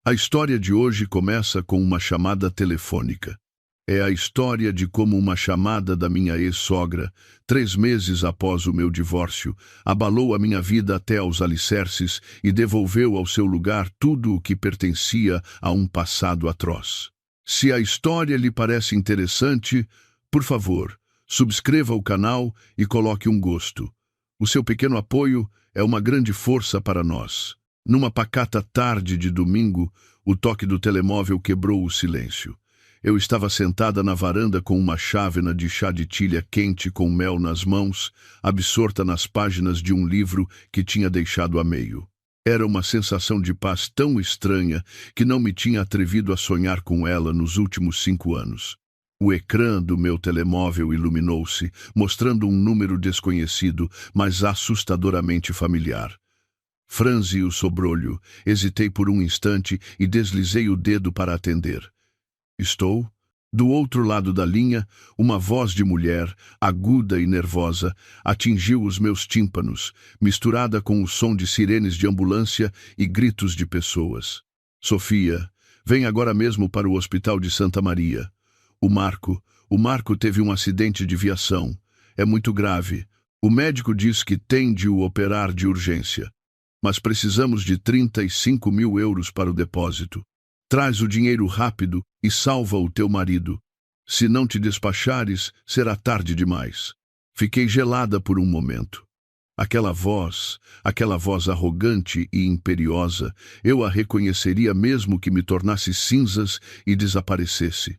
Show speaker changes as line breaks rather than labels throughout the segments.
A história de hoje começa com uma chamada telefônica. É a história de como uma chamada da minha ex-sogra, 3 meses após o meu divórcio, abalou a minha vida até aos alicerces e devolveu ao seu lugar tudo o que pertencia a um passado atroz. Se a história lhe parece interessante, por favor, subscreva o canal e coloque um gosto. O seu pequeno apoio é uma grande força para nós. Numa pacata tarde de domingo, o toque do telemóvel quebrou o silêncio. Eu estava sentada na varanda com uma chávena de chá de tilha quente com mel nas mãos, absorta nas páginas de um livro que tinha deixado a meio. Era uma sensação de paz tão estranha que não me tinha atrevido a sonhar com ela nos últimos 5 anos. O ecrã do meu telemóvel iluminou-se, mostrando um número desconhecido, mas assustadoramente familiar. Franzi o sobrolho, hesitei por um instante e deslizei o dedo para atender. Estou? Do outro lado da linha, uma voz de mulher, aguda e nervosa, atingiu os meus tímpanos, misturada com o som de sirenes de ambulância e gritos de pessoas. Sofia, vem agora mesmo para o Hospital de Santa Maria. O Marco teve um acidente de viação. É muito grave. O médico diz que tem de o operar de urgência. Mas precisamos de 35 mil euros para o depósito. Traz o dinheiro rápido e salva o teu marido. Se não te despachares, será tarde demais. Fiquei gelada por um momento. Aquela voz arrogante e imperiosa, eu a reconheceria mesmo que me tornasse cinzas e desaparecesse.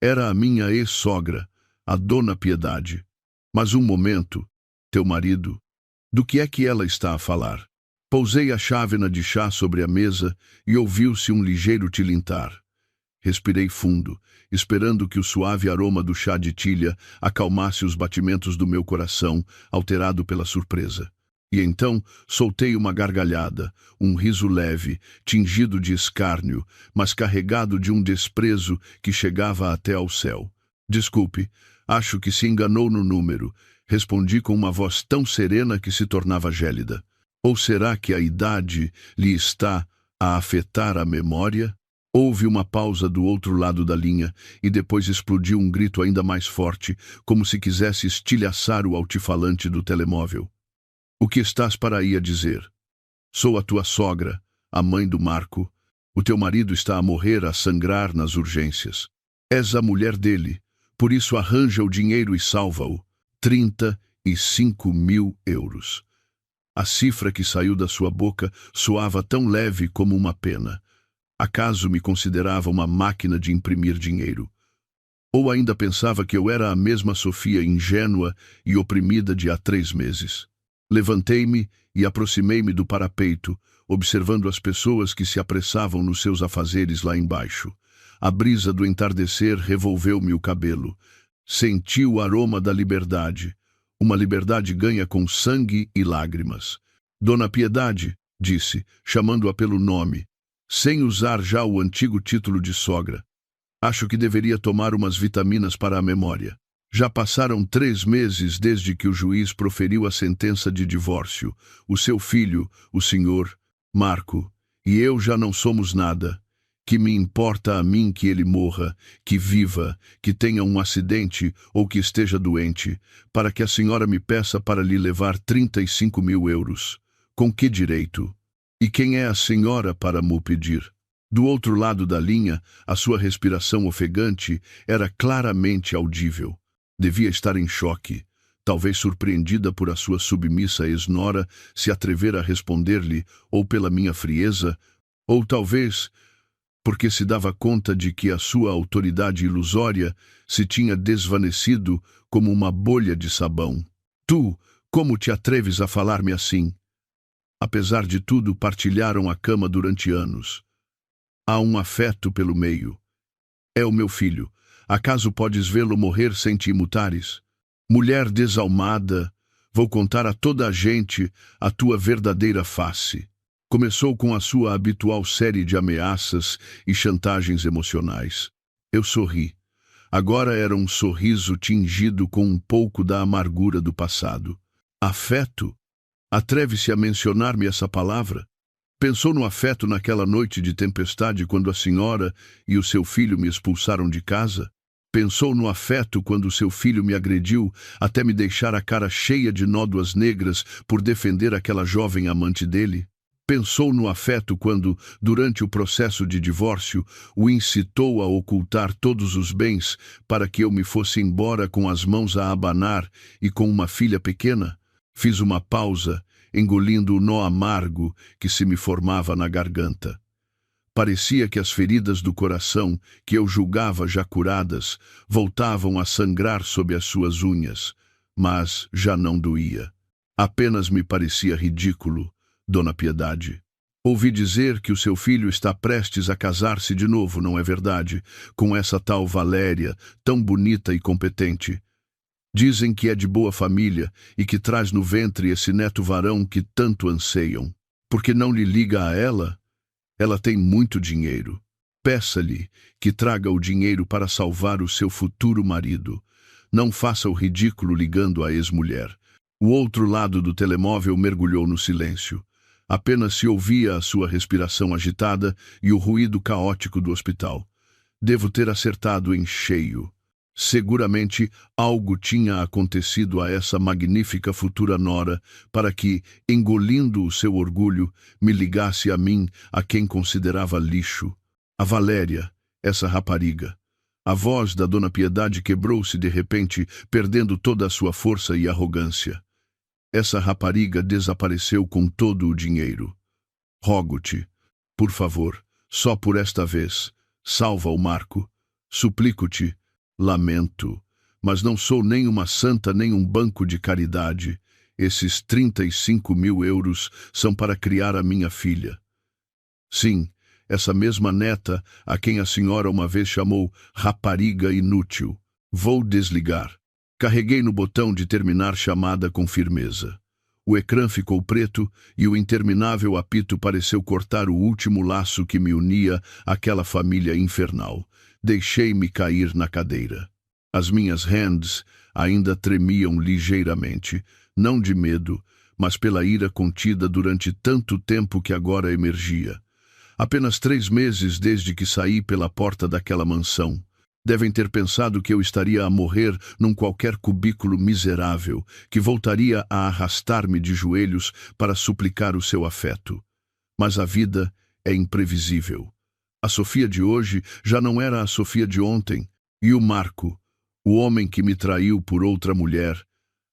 Era a minha ex-sogra, a Dona Piedade. Mas um momento, teu marido, do que é que ela está a falar? Pousei a chávena de chá sobre a mesa e ouviu-se um ligeiro tilintar. Respirei fundo, esperando que o suave aroma do chá de tilha acalmasse os batimentos do meu coração, alterado pela surpresa. E então soltei uma gargalhada, um riso leve, tingido de escárnio, mas carregado de um desprezo que chegava até ao céu. Desculpe, acho que se enganou no número, respondi com uma voz tão serena que se tornava gélida. Ou será que a idade lhe está a afetar a memória? Houve uma pausa do outro lado da linha e depois explodiu um grito ainda mais forte, como se quisesse estilhaçar o altifalante do telemóvel. O que estás para aí a dizer? Sou a tua sogra, a mãe do Marco. O teu marido está a morrer, a sangrar nas urgências. És a mulher dele, por isso arranja o dinheiro e salva-o. 35 mil euros. A cifra que saiu da sua boca soava tão leve como uma pena. Acaso me considerava uma máquina de imprimir dinheiro? Ou ainda pensava que eu era a mesma Sofia ingênua e oprimida de há 3 meses? Levantei-me e aproximei-me do parapeito, observando as pessoas que se apressavam nos seus afazeres lá embaixo. A brisa do entardecer revolveu-me o cabelo. Senti o aroma da liberdade. Uma liberdade ganha com sangue e lágrimas. Dona Piedade, disse, chamando-a pelo nome, sem usar já o antigo título de sogra. Acho que deveria tomar umas vitaminas para a memória. Já passaram 3 meses desde que o juiz proferiu a sentença de divórcio. O seu filho, o senhor Marco, e eu já não somos nada. Que me importa a mim que ele morra, que viva, que tenha um acidente ou que esteja doente, para que a senhora me peça para lhe levar 35 mil euros. Com que direito? E quem é a senhora para m'o pedir? Do outro lado da linha, a sua respiração ofegante era claramente audível. Devia estar em choque, talvez surpreendida por a sua submissa ex-nora se atrever a responder-lhe, ou pela minha frieza, ou talvez porque se dava conta de que a sua autoridade ilusória se tinha desvanecido como uma bolha de sabão. Tu, como te atreves a falar-me assim? Apesar de tudo, partilharam a cama durante anos. Há um afeto pelo meio. É o meu filho. Acaso podes vê-lo morrer sem te imutares? Mulher desalmada, vou contar a toda a gente a tua verdadeira face. Começou com a sua habitual série de ameaças e chantagens emocionais. Eu sorri. Agora era um sorriso tingido com um pouco da amargura do passado. Afeto? Atreve-se a mencionar-me essa palavra? Pensou no afeto naquela noite de tempestade quando a senhora e o seu filho me expulsaram de casa? Pensou no afeto quando seu filho me agrediu até me deixar a cara cheia de nódoas negras por defender aquela jovem amante dele? Pensou no afeto quando, durante o processo de divórcio, o incitou a ocultar todos os bens para que eu me fosse embora com as mãos a abanar e com uma filha pequena? Fiz uma pausa, engolindo o nó amargo que se me formava na garganta. Parecia que as feridas do coração, que eu julgava já curadas, voltavam a sangrar sob as suas unhas, mas já não doía. Apenas me parecia ridículo, Dona Piedade. Ouvi dizer que o seu filho está prestes a casar-se de novo, não é verdade? Com essa tal Valéria, tão bonita e competente. Dizem que é de boa família e que traz no ventre esse neto varão que tanto anseiam. Por que não lhe liga a ela? Ela tem muito dinheiro. Peça-lhe que traga o dinheiro para salvar o seu futuro marido. Não faça o ridículo ligando à ex-mulher. O outro lado do telemóvel mergulhou no silêncio. Apenas se ouvia a sua respiração agitada e o ruído caótico do hospital. Devo ter acertado em cheio. Seguramente algo tinha acontecido a essa magnífica futura nora para que, engolindo o seu orgulho, me ligasse a mim, a quem considerava lixo. A Valéria, essa rapariga. A voz da Dona Piedade quebrou-se de repente, perdendo toda a sua força e arrogância. Essa rapariga desapareceu com todo o dinheiro. Rogo-te, por favor, só por esta vez, salva o Marco. Suplico-te. Lamento, mas não sou nem uma santa nem um banco de caridade. Esses 35.000 euros são para criar a minha filha. Sim, essa mesma neta a quem a senhora uma vez chamou rapariga inútil. Vou desligar. Carreguei no botão de terminar chamada com firmeza. O ecrã ficou preto e o interminável apito pareceu cortar o último laço que me unia àquela família infernal. Deixei-me cair na cadeira. As minhas hands ainda tremiam ligeiramente, não de medo, mas pela ira contida durante tanto tempo que agora emergia. Apenas 3 meses desde que saí pela porta daquela mansão. Devem ter pensado que eu estaria a morrer num qualquer cubículo miserável, que voltaria a arrastar-me de joelhos para suplicar o seu afeto. Mas a vida é imprevisível. A Sofia de hoje já não era a Sofia de ontem, e o Marco, o homem que me traiu por outra mulher,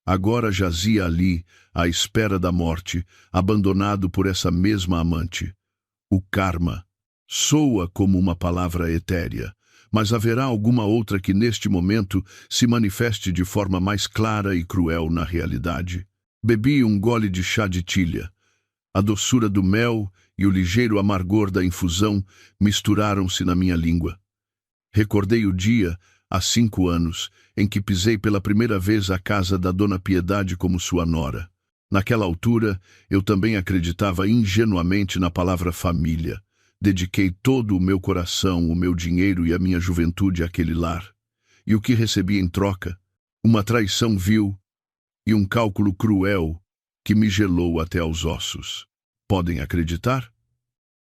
agora jazia ali, à espera da morte, abandonado por essa mesma amante. O karma soa como uma palavra etérea, mas haverá alguma outra que neste momento se manifeste de forma mais clara e cruel na realidade. Bebi um gole de chá de tilha. A doçura do mel e o ligeiro amargor da infusão misturaram-se na minha língua. Recordei o dia, há 5 anos, em que pisei pela primeira vez a casa da Dona Piedade como sua nora. Naquela altura, eu também acreditava ingenuamente na palavra família. Dediquei todo o meu coração, o meu dinheiro e a minha juventude àquele lar. E o que recebi em troca? Uma traição vil e um cálculo cruel que me gelou até aos ossos. Podem acreditar?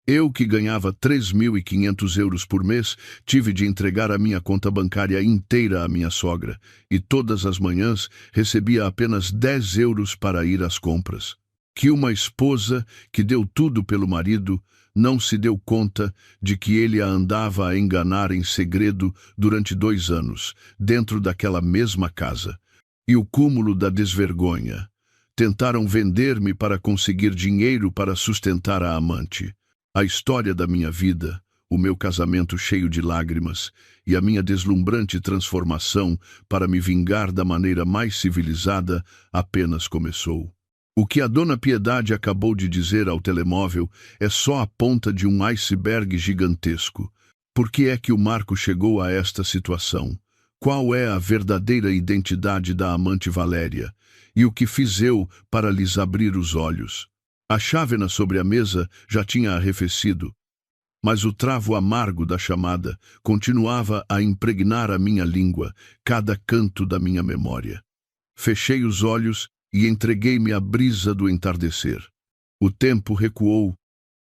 Eu, que ganhava 3.500 euros por mês, tive de entregar a minha conta bancária inteira à minha sogra, e todas as manhãs recebia apenas 10 euros para ir às compras. Que uma esposa que deu tudo pelo marido não se deu conta de que ele a andava a enganar em segredo durante 2 anos, dentro daquela mesma casa. E o cúmulo da desvergonha. Tentaram vender-me para conseguir dinheiro para sustentar a amante. A história da minha vida, o meu casamento cheio de lágrimas e a minha deslumbrante transformação para me vingar da maneira mais civilizada apenas começou. O que a Dona Piedade acabou de dizer ao telemóvel é só a ponta de um iceberg gigantesco. Por que é que o Marco chegou a esta situação? Qual é a verdadeira identidade da amante Valéria? E o que fiz eu para lhes abrir os olhos? A chávena sobre a mesa já tinha arrefecido, mas o travo amargo da chamada continuava a impregnar a minha língua, cada canto da minha memória. Fechei os olhos e entreguei-me à brisa do entardecer. O tempo recuou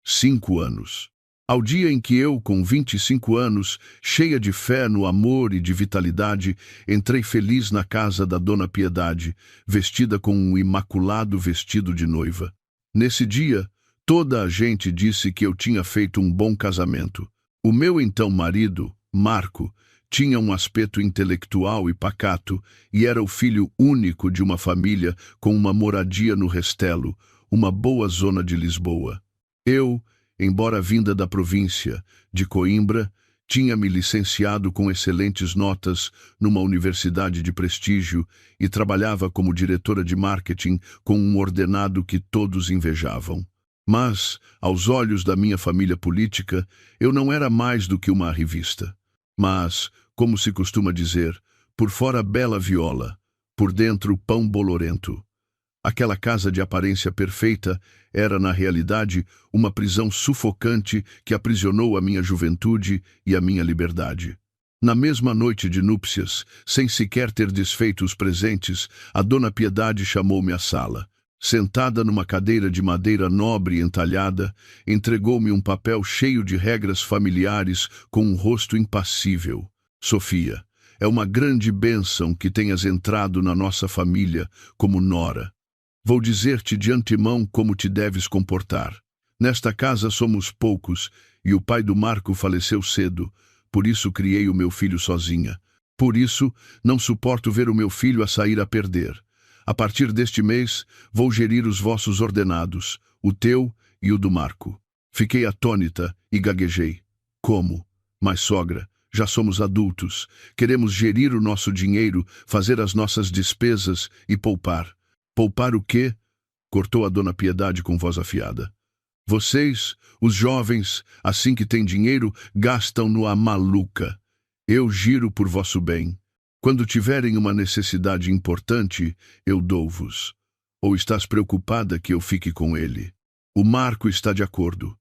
5 anos. Ao dia em que eu, com 25 anos, cheia de fé no amor e de vitalidade, entrei feliz na casa da Dona Piedade, vestida com um imaculado vestido de noiva. Nesse dia, toda a gente disse que eu tinha feito um bom casamento. O meu então marido, Marco, tinha um aspecto intelectual e pacato e era o filho único de uma família com uma moradia no Restelo, uma boa zona de Lisboa. Eu, embora vinda da província de Coimbra, tinha me licenciado com excelentes notas numa universidade de prestígio e trabalhava como diretora de marketing com um ordenado que todos invejavam. Mas, aos olhos da minha família política, eu não era mais do que uma revista. Mas, como se costuma dizer, por fora bela viola, por dentro pão bolorento. Aquela casa de aparência perfeita era, na realidade, uma prisão sufocante que aprisionou a minha juventude e a minha liberdade. Na mesma noite de núpcias, sem sequer ter desfeito os presentes, a Dona Piedade chamou-me à sala. Sentada numa cadeira de madeira nobre e entalhada, entregou-me um papel cheio de regras familiares com um rosto impassível. Sofia, é uma grande bênção que tenhas entrado na nossa família como nora. Vou dizer-te de antemão como te deves comportar. Nesta casa somos poucos e o pai do Marco faleceu cedo, por isso criei o meu filho sozinha. Por isso, não suporto ver o meu filho a sair a perder. A partir deste mês, vou gerir os vossos ordenados, o teu e o do Marco. Fiquei atônita e gaguejei. Como? Mas, sogra, já somos adultos. Queremos gerir o nosso dinheiro, fazer as nossas despesas e poupar. Poupar o quê? Cortou a Dona Piedade com voz afiada. Vocês, os jovens, assim que têm dinheiro, gastam-no à maluca. Eu giro por vosso bem. Quando tiverem uma necessidade importante, eu dou-vos. Ou estás preocupada que eu fique com ele? O Marco está de acordo.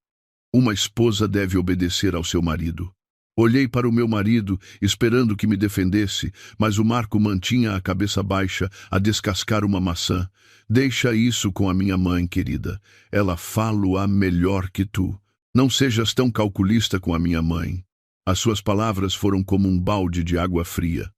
Uma esposa deve obedecer ao seu marido. Olhei para o meu marido, esperando que me defendesse, mas o Marco mantinha a cabeça baixa, a descascar uma maçã. Deixa isso com a minha mãe, querida. Ela fala-a melhor que tu. Não sejas tão calculista com a minha mãe. As suas palavras foram como um balde de água fria.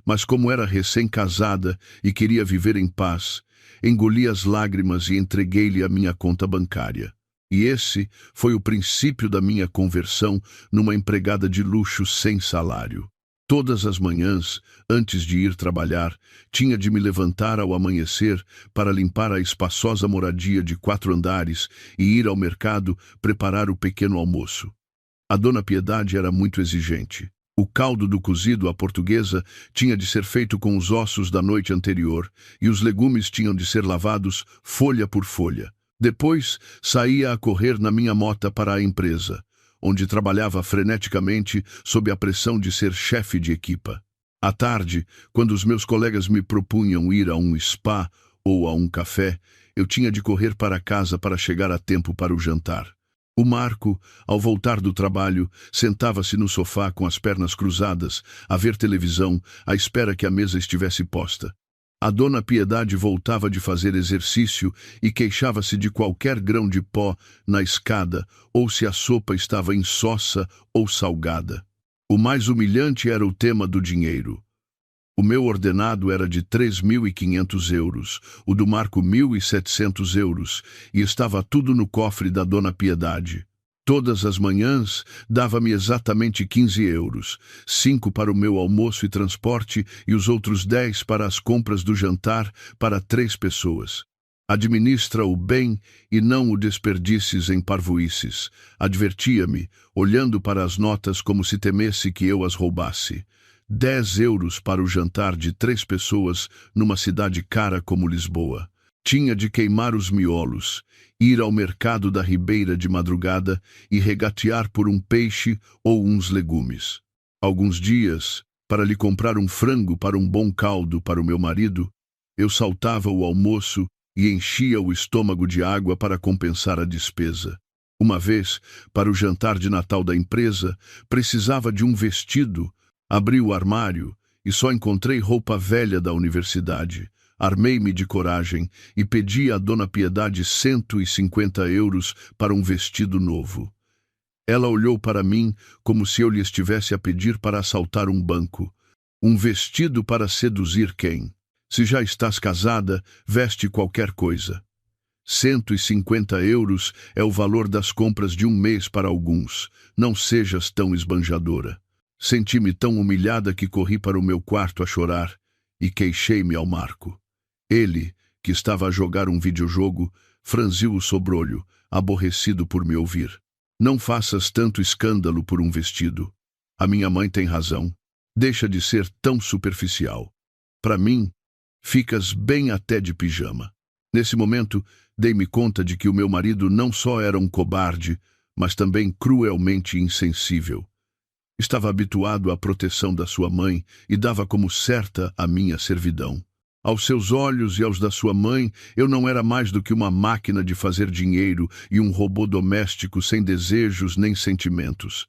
Mas como era recém-casada e queria viver em paz, engoli as lágrimas e entreguei-lhe a minha conta bancária. E esse foi o princípio da minha conversão numa empregada de luxo sem salário. Todas as manhãs, antes de ir trabalhar, tinha de me levantar ao amanhecer para limpar a espaçosa moradia de 4 andares e ir ao mercado preparar o pequeno almoço. A Dona Piedade era muito exigente. O caldo do cozido à portuguesa tinha de ser feito com os ossos da noite anterior e os legumes tinham de ser lavados folha por folha. Depois, saía a correr na minha mota para a empresa, onde trabalhava freneticamente sob a pressão de ser chefe de equipa. À tarde, quando os meus colegas me propunham ir a um spa ou a um café, eu tinha de correr para casa para chegar a tempo para o jantar. O Marco, ao voltar do trabalho, sentava-se no sofá com as pernas cruzadas, a ver televisão, à espera que a mesa estivesse posta. A Dona Piedade voltava de fazer exercício e queixava-se de qualquer grão de pó na escada ou se a sopa estava insossa ou salgada. O mais humilhante era o tema do dinheiro. O meu ordenado era de 3.500 euros, o do Marco 1.700 euros, e estava tudo no cofre da Dona Piedade. Todas as manhãs dava-me exatamente 15 euros, 5 para o meu almoço e transporte e os outros 10 para as compras do jantar para 3 pessoas. Administra-o bem e não o desperdices em parvoíces, advertia-me, olhando para as notas como se temesse que eu as roubasse. 10 euros para o jantar de 3 pessoas numa cidade cara como Lisboa. Tinha de queimar os miolos, ir ao mercado da Ribeira de madrugada e regatear por um peixe ou uns legumes. Alguns dias, para lhe comprar um frango para um bom caldo para o meu marido, eu saltava o almoço e enchia o estômago de água para compensar a despesa. Uma vez, para o jantar de Natal da empresa, precisava de um vestido, abri o armário e só encontrei roupa velha da universidade. Armei-me de coragem e pedi à Dona Piedade 150 euros para um vestido novo. Ela olhou para mim como se eu lhe estivesse a pedir para assaltar um banco. Um vestido para seduzir quem? Se já estás casada, veste qualquer coisa. 150 euros é o valor das compras de um mês para alguns. Não sejas tão esbanjadora. Senti-me tão humilhada que corri para o meu quarto a chorar e queixei-me ao Marco. Ele, que estava a jogar um videojogo, franziu o sobrolho, aborrecido por me ouvir. Não faças tanto escândalo por um vestido. A minha mãe tem razão. Deixa de ser tão superficial. Para mim, ficas bem até de pijama. Nesse momento, dei-me conta de que o meu marido não só era um cobarde, mas também cruelmente insensível. Estava habituado à proteção da sua mãe e dava como certa a minha servidão. Aos seus olhos e aos da sua mãe, eu não era mais do que uma máquina de fazer dinheiro e um robô doméstico sem desejos nem sentimentos.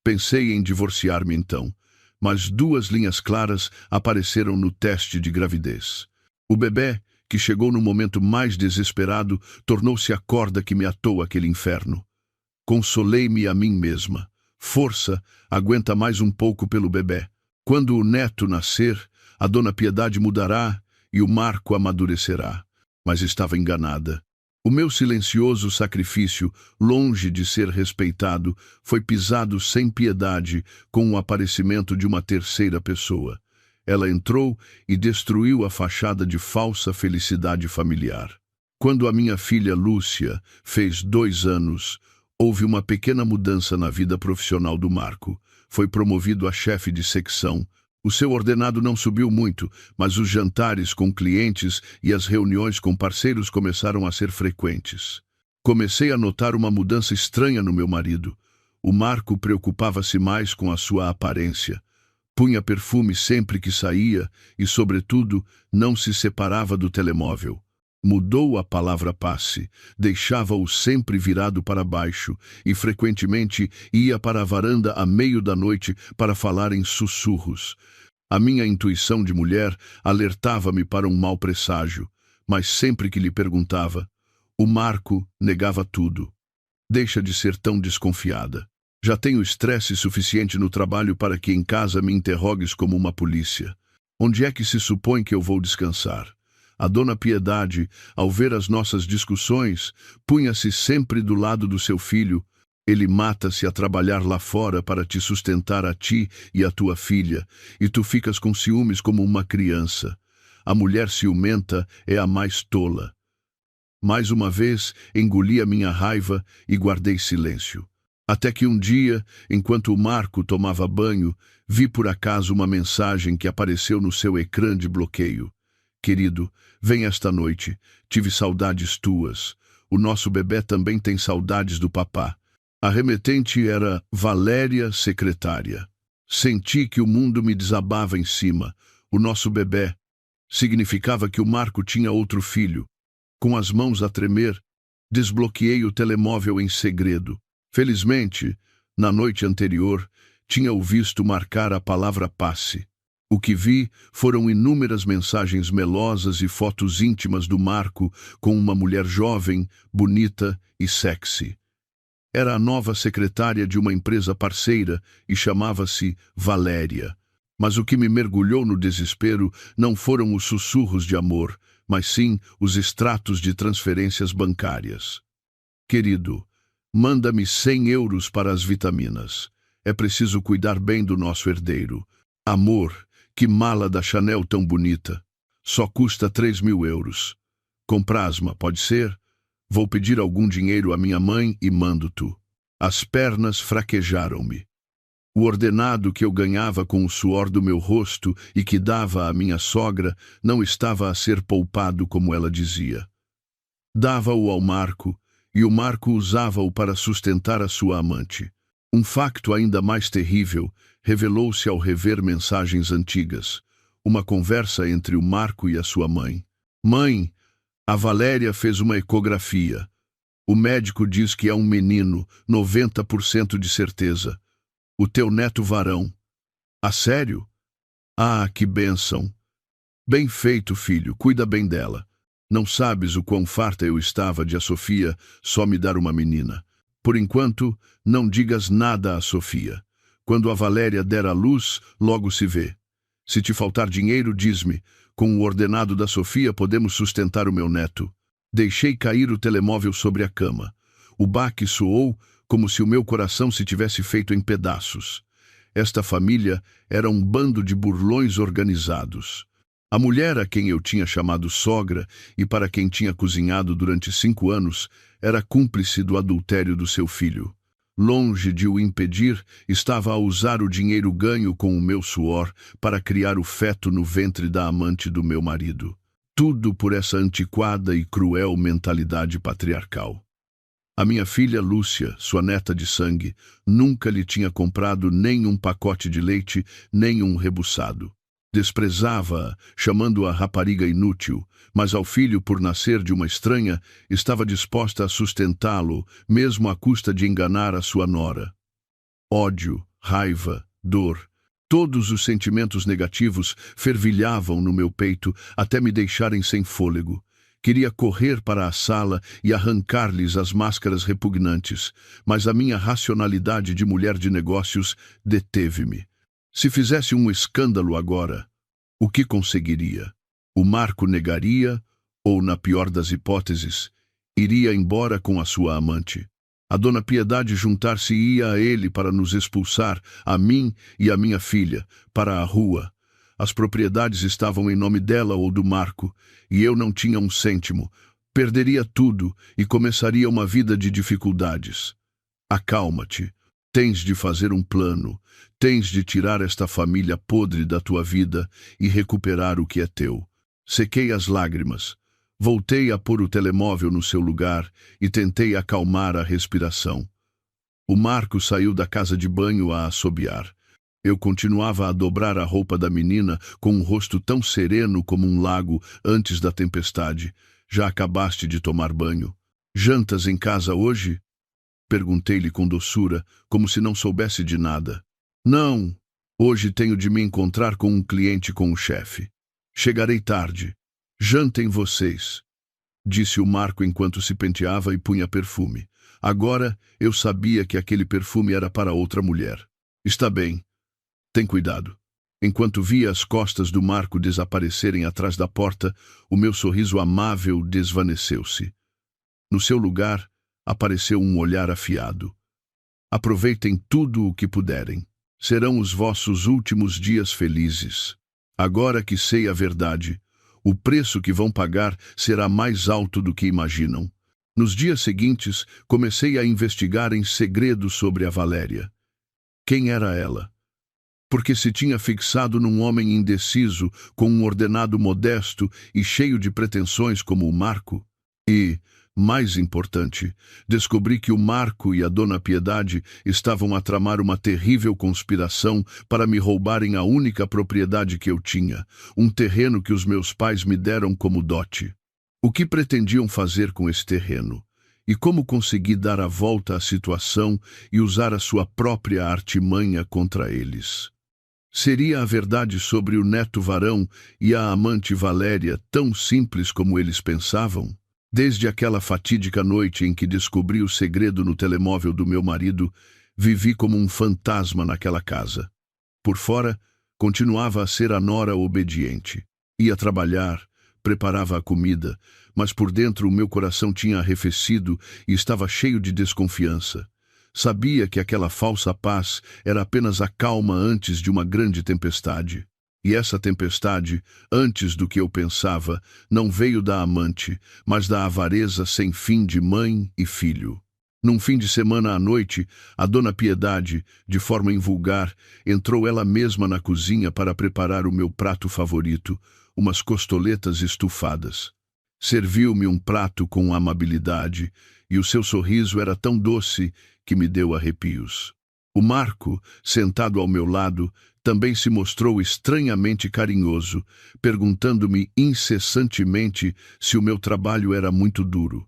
Pensei em divorciar-me então, mas 2 linhas claras apareceram no teste de gravidez. O bebê, que chegou no momento mais desesperado, tornou-se a corda que me atou àquele inferno. Consolei-me a mim mesma. Força, aguenta mais um pouco pelo bebê. Quando o neto nascer, a Dona Piedade mudará e o Marco amadurecerá. Mas estava enganada. O meu silencioso sacrifício, longe de ser respeitado, foi pisado sem piedade com o aparecimento de uma terceira pessoa. Ela entrou e destruiu a fachada de falsa felicidade familiar. Quando a minha filha Lúcia fez 2 anos, houve uma pequena mudança na vida profissional do Marco. Foi promovido a chefe de secção. O seu ordenado não subiu muito, mas os jantares com clientes e as reuniões com parceiros começaram a ser frequentes. Comecei a notar uma mudança estranha no meu marido. O Marco preocupava-se mais com a sua aparência. Punha perfume sempre que saía e, sobretudo, não se separava do telemóvel. Mudou a palavra passe, deixava-o sempre virado para baixo e frequentemente ia para a varanda à meio da noite para falar em sussurros. A minha intuição de mulher alertava-me para um mau presságio, mas sempre que lhe perguntava, o Marco negava tudo. Deixa de ser tão desconfiada. Já tenho estresse suficiente no trabalho para que em casa me interrogues como uma polícia. Onde é que se supõe que eu vou descansar? A Dona Piedade, ao ver as nossas discussões, punha-se sempre do lado do seu filho. Ele mata-se a trabalhar lá fora para te sustentar a ti e a tua filha, e tu ficas com ciúmes como uma criança. A mulher ciumenta é a mais tola. Mais uma vez, engoli a minha raiva e guardei silêncio. Até que um dia, enquanto o Marco tomava banho, vi por acaso uma mensagem que apareceu no seu ecrã de bloqueio. Querido, vem esta noite. Tive saudades tuas. O nosso bebê também tem saudades do papá. A remetente era Valéria, secretária. Senti que o mundo me desabava em cima. O nosso bebê. Significava que o Marco tinha outro filho. Com as mãos a tremer, desbloqueei o telemóvel em segredo. Felizmente, na noite anterior, tinha-o visto marcar a palavra passe. O que vi foram inúmeras mensagens melosas e fotos íntimas do Marco com uma mulher jovem, bonita e sexy. Era a nova secretária de uma empresa parceira e chamava-se Valéria. Mas o que me mergulhou no desespero não foram os sussurros de amor, mas sim os extratos de transferências bancárias. Querido, manda-me 100 euros para as vitaminas. É preciso cuidar bem do nosso herdeiro. Amor, que mala da Chanel tão bonita. Só custa 3.000 euros. Comprasma, pode ser? Vou pedir algum dinheiro à minha mãe e mando-tu. As pernas fraquejaram-me. O ordenado que eu ganhava com o suor do meu rosto e que dava à minha sogra não estava a ser poupado como ela dizia. Dava-o ao Marco, e o Marco usava-o para sustentar a sua amante. Um facto ainda mais terrível revelou-se ao rever mensagens antigas. Uma conversa entre o Marco e a sua mãe. Mãe, a Valéria fez uma ecografia. O médico diz que é um menino, 90% de certeza. O teu neto varão. A sério? Ah, que bênção! Bem feito, filho, cuida bem dela. Não sabes o quão farta eu estava de a Sofia só me dar uma menina. Por enquanto, não digas nada a Sofia. Quando a Valéria der à luz, logo se vê. Se te faltar dinheiro, diz-me. Com o ordenado da Sofia podemos sustentar o meu neto. Deixei cair o telemóvel sobre a cama. O baque soou como se o meu coração se tivesse feito em pedaços. Esta família era um bando de burlões organizados. A mulher a quem eu tinha chamado sogra e para quem tinha cozinhado durante 5 anos era cúmplice do adultério do seu filho. Longe de o impedir, estava a usar o dinheiro ganho com o meu suor para criar o feto no ventre da amante do meu marido. Tudo por essa antiquada e cruel mentalidade patriarcal. A minha filha Lúcia, sua neta de sangue, nunca lhe tinha comprado nem um pacote de leite, nem um rebuçado. Desprezava-a, chamando-a rapariga inútil, mas ao filho, por nascer de uma estranha, estava disposta a sustentá-lo, mesmo à custa de enganar a sua nora. Ódio, raiva, dor, todos os sentimentos negativos fervilhavam no meu peito até me deixarem sem fôlego. Queria correr para a sala e arrancar-lhes as máscaras repugnantes, mas a minha racionalidade de mulher de negócios deteve-me. Se fizesse um escândalo agora, o que conseguiria? O Marco negaria, ou, na pior das hipóteses, iria embora com a sua amante. A Dona Piedade juntar-se-ia a ele para nos expulsar, a mim e a minha filha, para a rua. As propriedades estavam em nome dela ou do Marco, e eu não tinha um cêntimo. Perderia tudo e começaria uma vida de dificuldades. Acalma-te. Tens de fazer um plano. Tens de tirar esta família podre da tua vida e recuperar o que é teu. Sequei as lágrimas. Voltei a pôr o telemóvel no seu lugar e tentei acalmar a respiração. O Marco saiu da casa de banho a assobiar. Eu continuava a dobrar a roupa da menina com um rosto tão sereno como um lago antes da tempestade. Já acabaste de tomar banho? Jantas em casa hoje? Perguntei-lhe com doçura, como se não soubesse de nada. Não, hoje tenho de me encontrar com um cliente com o chefe. Chegarei tarde. Jantem vocês, disse o Marco enquanto se penteava e punha perfume. Agora eu sabia que aquele perfume era para outra mulher. Está bem. Tem cuidado. Enquanto via as costas do Marco desaparecerem atrás da porta, o meu sorriso amável desvaneceu-se. No seu lugar, apareceu um olhar afiado. Aproveitem tudo o que puderem. Serão os vossos últimos dias felizes. Agora que sei a verdade, o preço que vão pagar será mais alto do que imaginam. Nos dias seguintes, comecei a investigar em segredo sobre a Valéria. Quem era ela? Porque se tinha fixado num homem indeciso, com um ordenado modesto e cheio de pretensões como o Marco? E, mais importante, descobri que o Marco e a Dona Piedade estavam a tramar uma terrível conspiração para me roubarem a única propriedade que eu tinha, um terreno que os meus pais me deram como dote. O que pretendiam fazer com esse terreno? E como consegui dar a volta à situação e usar a sua própria artimanha contra eles? Seria a verdade sobre o neto varão e a amante Valéria tão simples como eles pensavam? Desde aquela fatídica noite em que descobri o segredo no telemóvel do meu marido, vivi como um fantasma naquela casa. Por fora, continuava a ser a nora obediente. Ia trabalhar, preparava a comida, mas por dentro o meu coração tinha arrefecido e estava cheio de desconfiança. Sabia que aquela falsa paz era apenas a calma antes de uma grande tempestade. E essa tempestade, antes do que eu pensava, não veio da amante, mas da avareza sem fim de mãe e filho. Num fim de semana à noite, a Dona Piedade, de forma invulgar, entrou ela mesma na cozinha para preparar o meu prato favorito, umas costoletas estufadas. Serviu-me um prato com amabilidade, e o seu sorriso era tão doce que me deu arrepios. O Marco, sentado ao meu lado, também se mostrou estranhamente carinhoso, perguntando-me incessantemente se o meu trabalho era muito duro.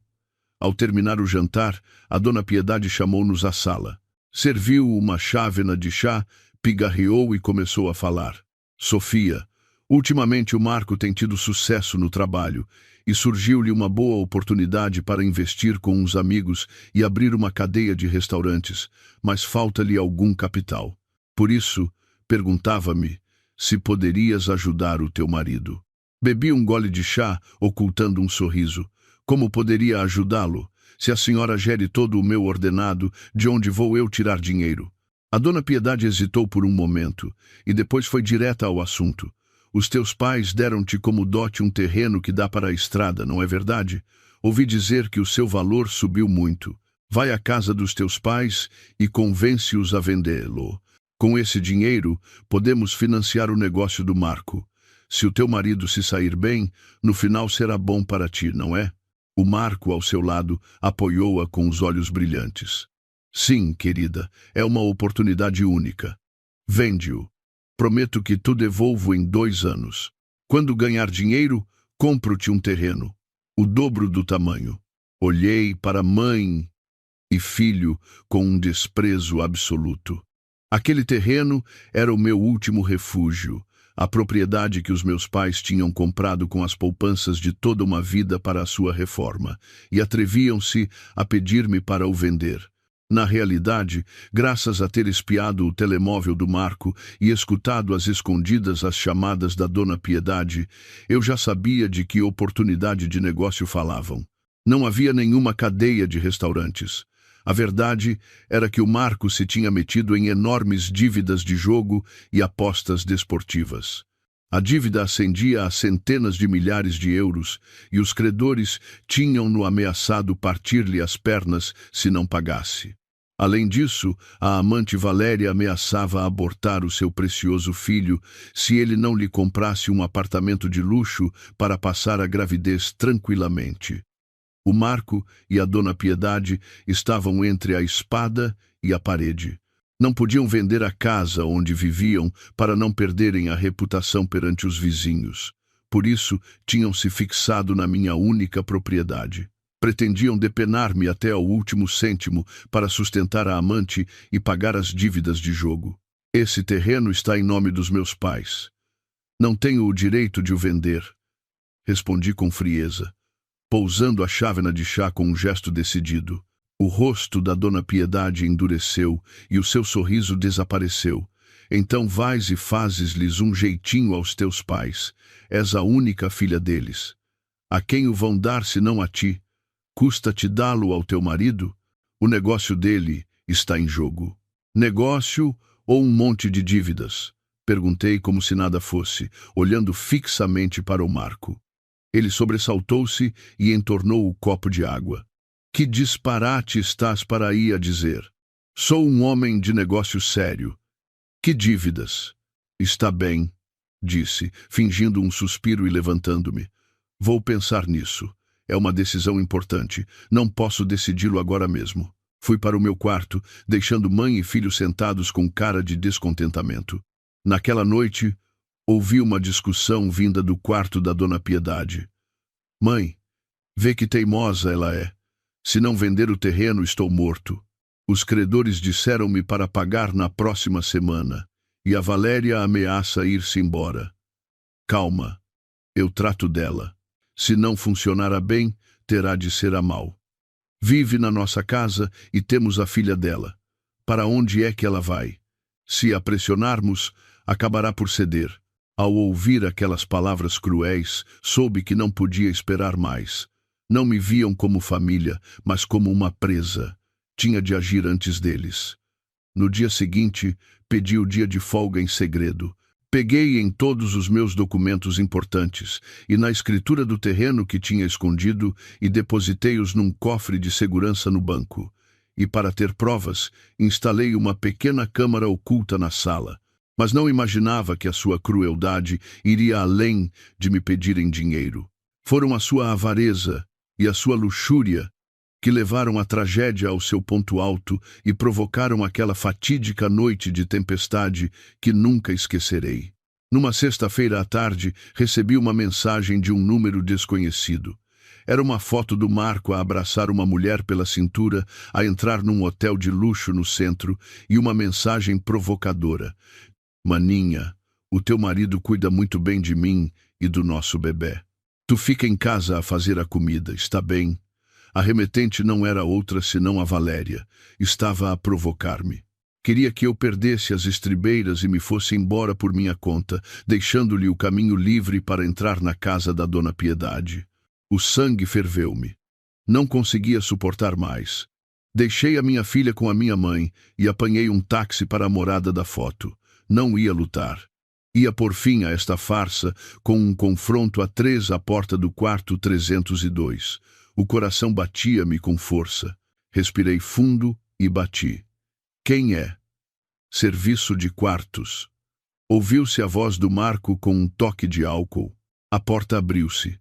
Ao terminar o jantar, a Dona Piedade chamou-nos à sala. Serviu uma chávena de chá, pigarreou e começou a falar. Sofia, Ultimamente o Marco tem tido sucesso no trabalho e surgiu-lhe uma boa oportunidade para investir com uns amigos e abrir uma cadeia de restaurantes, mas falta-lhe algum capital. Por isso, perguntava-me se poderias ajudar o teu marido. Bebi um gole de chá, ocultando um sorriso. Como poderia ajudá-lo? Se a senhora gere todo o meu ordenado, de onde vou eu tirar dinheiro? A dona Piedade hesitou por um momento e depois foi direta ao assunto. Os teus pais deram-te como dote um terreno que dá para a estrada, não é verdade? Ouvi dizer que o seu valor subiu muito. Vai à casa dos teus pais e convence-os a vendê-lo. Com esse dinheiro, podemos financiar o negócio do Marco. Se o teu marido se sair bem, no final será bom para ti, não é? O Marco, ao seu lado, apoiou-a com os olhos brilhantes. Sim, querida, é uma oportunidade única. Vende-o. Prometo que te devolvo em 2 anos. Quando ganhar dinheiro, compro-te um terreno, o dobro do tamanho. Olhei para mãe e filho com um desprezo absoluto. Aquele terreno era o meu último refúgio, a propriedade que os meus pais tinham comprado com as poupanças de toda uma vida para a sua reforma, e atreviam-se a pedir-me para o vender. Na realidade, graças a ter espiado o telemóvel do Marco e escutado às escondidas as chamadas da dona Piedade, eu já sabia de que oportunidade de negócio falavam. Não havia nenhuma cadeia de restaurantes. A verdade era que o Marco se tinha metido em enormes dívidas de jogo e apostas desportivas. A dívida ascendia a centenas de milhares de euros e os credores tinham-no ameaçado partir-lhe as pernas se não pagasse. Além disso, a amante Valéria ameaçava abortar o seu precioso filho se ele não lhe comprasse um apartamento de luxo para passar a gravidez tranquilamente. O Marco e a dona Piedade estavam entre a espada e a parede. Não podiam vender a casa onde viviam para não perderem a reputação perante os vizinhos. Por isso, tinham se fixado na minha única propriedade. Pretendiam depenar-me até ao último cêntimo para sustentar a amante e pagar as dívidas de jogo. Esse terreno está em nome dos meus pais. Não tenho o direito de o vender, respondi com frieza, pousando a chávena de chá com um gesto decidido. O rosto da dona Piedade endureceu e o seu sorriso desapareceu. Então vais e fazes-lhes um jeitinho aos teus pais. És a única filha deles. A quem o vão dar senão a ti? Custa-te dá-lo ao teu marido? O negócio dele está em jogo. Negócio ou um monte de dívidas? Perguntei como se nada fosse, olhando fixamente para o Marco. Ele sobressaltou-se e entornou o copo de água. Que disparate estás para aí a dizer? Sou um homem de negócio sério. Que dívidas? Está bem, disse, fingindo um suspiro e levantando-me. Vou pensar nisso. É uma decisão importante. Não posso decidi-lo agora mesmo. Fui para o meu quarto, deixando mãe e filho sentados com cara de descontentamento. Naquela noite, ouvi uma discussão vinda do quarto da dona Piedade. Mãe, vê que teimosa ela é. Se não vender o terreno, estou morto. Os credores disseram-me para pagar na próxima semana, e a Valéria ameaça ir-se embora. Calma, eu trato dela. Se não funcionar bem, terá de ser a mal. Vive na nossa casa e temos a filha dela. Para onde é que ela vai? Se a pressionarmos, acabará por ceder. Ao ouvir aquelas palavras cruéis, soube que não podia esperar mais. Não me viam como família, mas como uma presa. Tinha de agir antes deles. No dia seguinte, pedi o dia de folga em segredo. Peguei em todos os meus documentos importantes e na escritura do terreno que tinha escondido e depositei-os num cofre de segurança no banco. E para ter provas, instalei uma pequena câmara oculta na sala. Mas não imaginava que a sua crueldade iria além de me pedirem dinheiro. Foram a sua avareza e a sua luxúria que levaram a tragédia ao seu ponto alto e provocaram aquela fatídica noite de tempestade que nunca esquecerei. Numa sexta-feira à tarde, recebi uma mensagem de um número desconhecido. Era uma foto do Marco a abraçar uma mulher pela cintura, a entrar num hotel de luxo no centro, e uma mensagem provocadora. Maninha, O teu marido cuida muito bem de mim e do nosso bebê. Tu fica em casa a fazer a comida, está bem? A remetente não era outra senão a Valéria. Estava a provocar-me. Queria que eu perdesse as estribeiras e me fosse embora por minha conta, deixando-lhe o caminho livre para entrar na casa da Dona Piedade. O sangue ferveu-me. Não conseguia suportar mais. Deixei a minha filha com a minha mãe e apanhei um táxi para a morada da foto. Não ia lutar. Ia pôr fim a esta farsa com um confronto a 3 à porta do quarto 302. O coração batia-me com força. Respirei fundo e bati. Quem é? Serviço de quartos. Ouviu-se a voz do Marco com um toque de álcool. A porta abriu-se.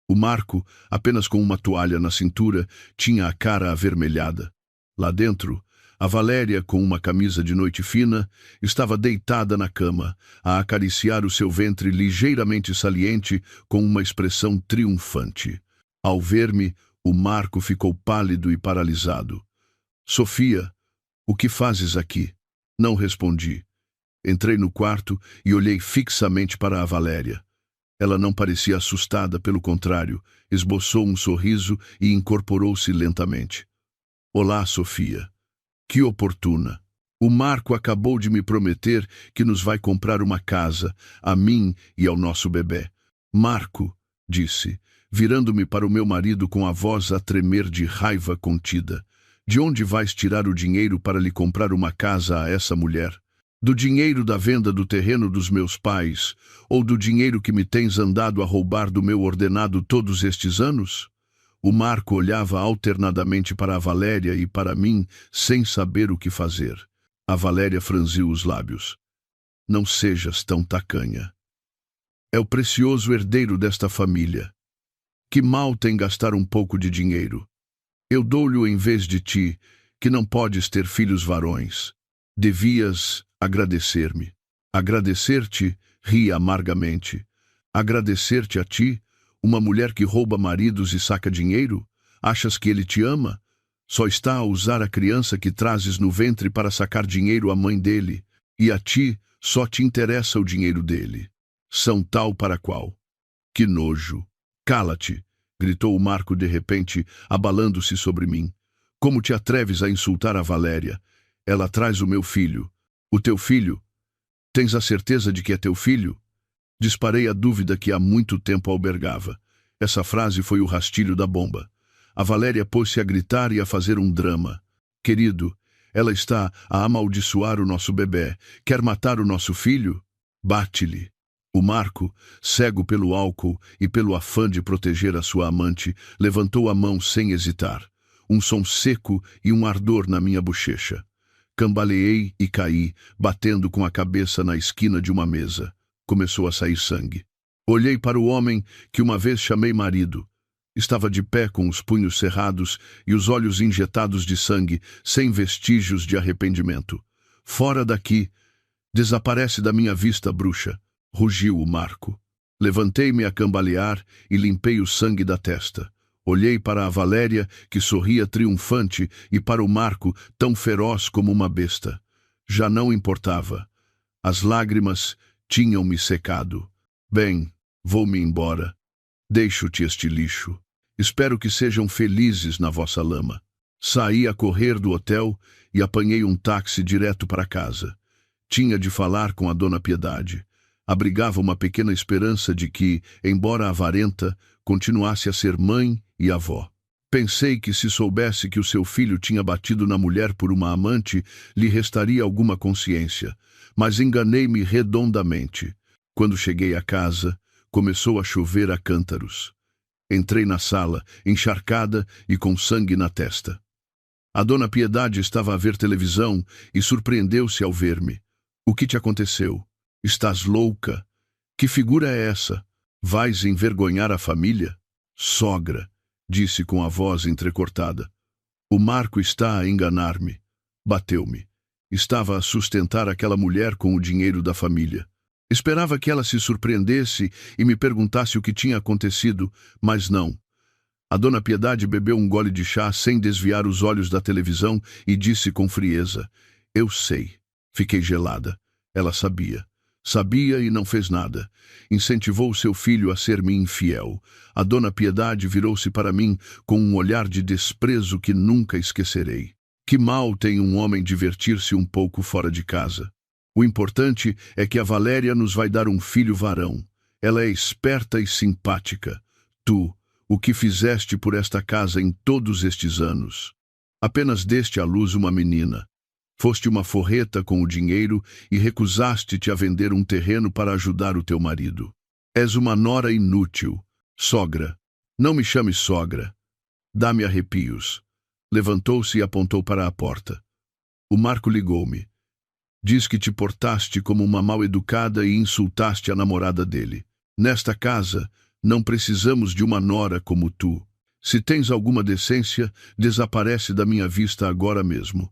O Marco, apenas com uma toalha na cintura, tinha a cara avermelhada. Lá dentro, a Valéria, com uma camisa de noite fina, estava deitada na cama, a acariciar o seu ventre ligeiramente saliente com uma expressão triunfante. Ao ver-me, o Marco ficou pálido e paralisado. Sofia, o que fazes aqui? Não respondi. Entrei no quarto e olhei fixamente para a Valéria. Ela não parecia assustada, pelo contrário, esboçou um sorriso e incorporou-se lentamente. Olá, Sofia. Que oportuna. O Marco acabou de me prometer que nos vai comprar uma casa, a mim e ao nosso bebê. Marco, disse, virando-me para o meu marido com a voz a tremer de raiva contida. De onde vais tirar o dinheiro para lhe comprar uma casa a essa mulher? Do dinheiro da venda do terreno dos meus pais, ou do dinheiro que me tens andado a roubar do meu ordenado todos estes anos? O Marco olhava alternadamente para a Valéria e para mim, sem saber o que fazer. A Valéria franziu os lábios. Não sejas tão tacanha. É o precioso herdeiro desta família. Que mal tem gastar um pouco de dinheiro? Eu dou-lhe em vez de ti, que não podes ter filhos varões. Devias agradecer-me. Agradecer-te, ri amargamente. Agradecer-te a ti, uma mulher que rouba maridos e saca dinheiro? Achas que ele te ama? Só está a usar a criança que trazes no ventre para sacar dinheiro à mãe dele. E a ti só te interessa o dinheiro dele. São tal para qual. Que nojo. Cala-te, gritou o Marco de repente, abalando-se sobre mim. Como te atreves a insultar a Valéria? Ela traz o meu filho. O teu filho? Tens a certeza de que é teu filho? Disparei a dúvida que há muito tempo albergava. Essa frase foi o rastilho da bomba. A Valéria pôs-se a gritar e a fazer um drama. Querido, ela está a amaldiçoar o nosso bebê. Quer matar o nosso filho? Bate-lhe. O Marco, cego pelo álcool e pelo afã de proteger a sua amante, levantou a mão sem hesitar. Um som seco e um ardor na minha bochecha. Cambaleei e caí, batendo com a cabeça na esquina de uma mesa. Começou a sair sangue. Olhei para o homem que uma vez chamei marido. Estava de pé com os punhos cerrados e os olhos injetados de sangue, sem vestígios de arrependimento. Fora daqui! Desaparece da minha vista, bruxa! Rugiu o Marco. Levantei-me a cambalear e limpei o sangue da testa. Olhei para a Valéria, que sorria triunfante, e para o Marco, tão feroz como uma besta. Já não importava. As lágrimas tinham-me secado. Bem, vou-me embora. Deixo-te este lixo. Espero que sejam felizes na vossa lama. Saí a correr do hotel e apanhei um táxi direto para casa. Tinha de falar com a Dona Piedade. Abrigava uma pequena esperança de que, embora avarenta, continuasse a ser mãe e avó. Pensei que se soubesse que o seu filho tinha batido na mulher por uma amante, lhe restaria alguma consciência, mas enganei-me redondamente. Quando cheguei a casa, começou a chover a cântaros. Entrei na sala, encharcada e com sangue na testa. A Dona Piedade estava a ver televisão e surpreendeu-se ao ver-me. O que te aconteceu? Estás louca? Que figura é essa? Vais envergonhar a família? Sogra, disse com a voz entrecortada. O Marco está a enganar-me. Bateu-me. Estava a sustentar aquela mulher com o dinheiro da família. Esperava que ela se surpreendesse e me perguntasse o que tinha acontecido, mas não. A Dona Piedade bebeu um gole de chá sem desviar os olhos da televisão e disse com frieza: Eu sei. Fiquei gelada. Ela sabia. Sabia e não fez nada. Incentivou seu filho a ser-me infiel. A Dona Piedade virou-se para mim com um olhar de desprezo que nunca esquecerei. Que mal tem um homem divertir-se um pouco fora de casa? O importante é que a Valéria nos vai dar um filho varão. Ela é esperta e simpática. Tu, o que fizeste por esta casa em todos estes anos? Apenas deste à luz uma menina. Foste uma forreta com o dinheiro e recusaste-te a vender um terreno para ajudar o teu marido. És uma nora inútil. Sogra. Não me chames sogra. Dá-me arrepios. Levantou-se e apontou para a porta. O Marco ligou-me. Diz que te portaste como uma mal-educada e insultaste a namorada dele. Nesta casa, não precisamos de uma nora como tu. Se tens alguma decência, desaparece da minha vista agora mesmo.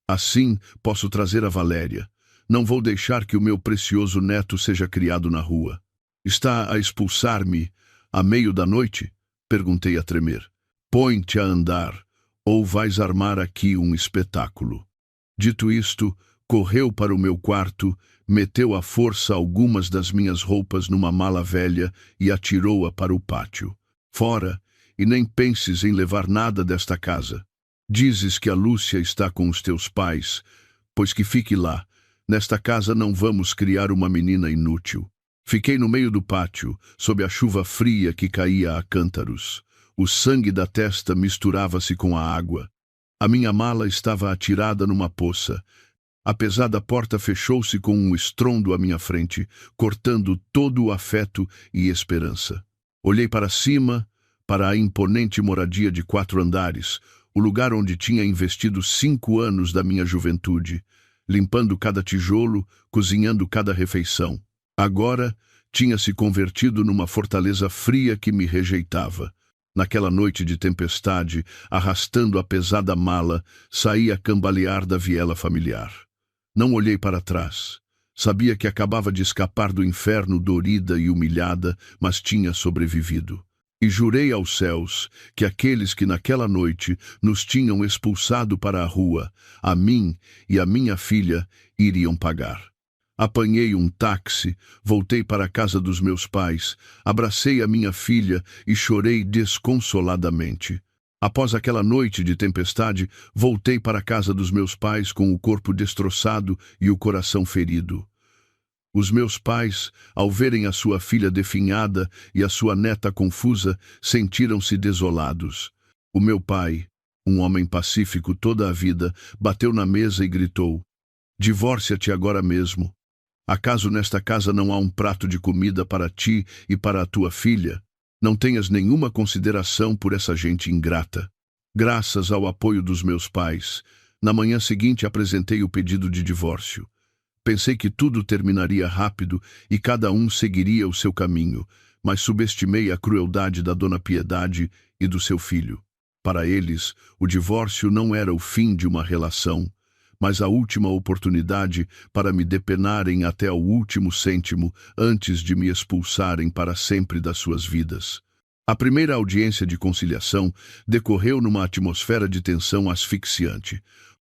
Assim, posso trazer a Valéria. Não vou deixar que o meu precioso neto seja criado na rua. Está a expulsar-me à meio da noite? Perguntei a tremer. Põe-te a andar, ou vais armar aqui um espetáculo. Dito isto, correu para o meu quarto, meteu à força algumas das minhas roupas numa mala velha e atirou-a para o pátio. Fora, e nem penses em levar nada desta casa. Dizes que a Lúcia está com os teus pais, pois que fique lá. Nesta casa não vamos criar uma menina inútil. Fiquei no meio do pátio, sob a chuva fria que caía a cântaros. O sangue da testa misturava-se com a água. A minha mala estava atirada numa poça. A pesada porta fechou-se com um estrondo à minha frente, cortando todo o afeto e esperança. Olhei para cima, para a imponente moradia de 4 andares, o lugar onde tinha investido 5 anos da minha juventude, limpando cada tijolo, cozinhando cada refeição. Agora, tinha se convertido numa fortaleza fria que me rejeitava. Naquela noite de tempestade, arrastando a pesada mala, saí a cambalear da viela familiar. Não olhei para trás. Sabia que acabava de escapar do inferno dorida e humilhada, mas tinha sobrevivido. E jurei aos céus que aqueles que naquela noite nos tinham expulsado para a rua, a mim e a minha filha, iriam pagar. Apanhei um táxi, voltei para a casa dos meus pais, abracei a minha filha e chorei desconsoladamente. Após aquela noite de tempestade, voltei para a casa dos meus pais com o corpo destroçado e o coração ferido. Os meus pais, ao verem a sua filha definhada e a sua neta confusa, sentiram-se desolados. O meu pai, um homem pacífico toda a vida, bateu na mesa e gritou: "Divórcia-te agora mesmo. Acaso nesta casa não há um prato de comida para ti e para a tua filha? Não tenhas nenhuma consideração por essa gente ingrata." Graças ao apoio dos meus pais, na manhã seguinte apresentei o pedido de divórcio. Pensei que tudo terminaria rápido e cada um seguiria o seu caminho, mas subestimei a crueldade da Dona Piedade e do seu filho. Para eles, o divórcio não era o fim de uma relação, mas a última oportunidade para me depenarem até o último cêntimo antes de me expulsarem para sempre das suas vidas. A primeira audiência de conciliação decorreu numa atmosfera de tensão asfixiante.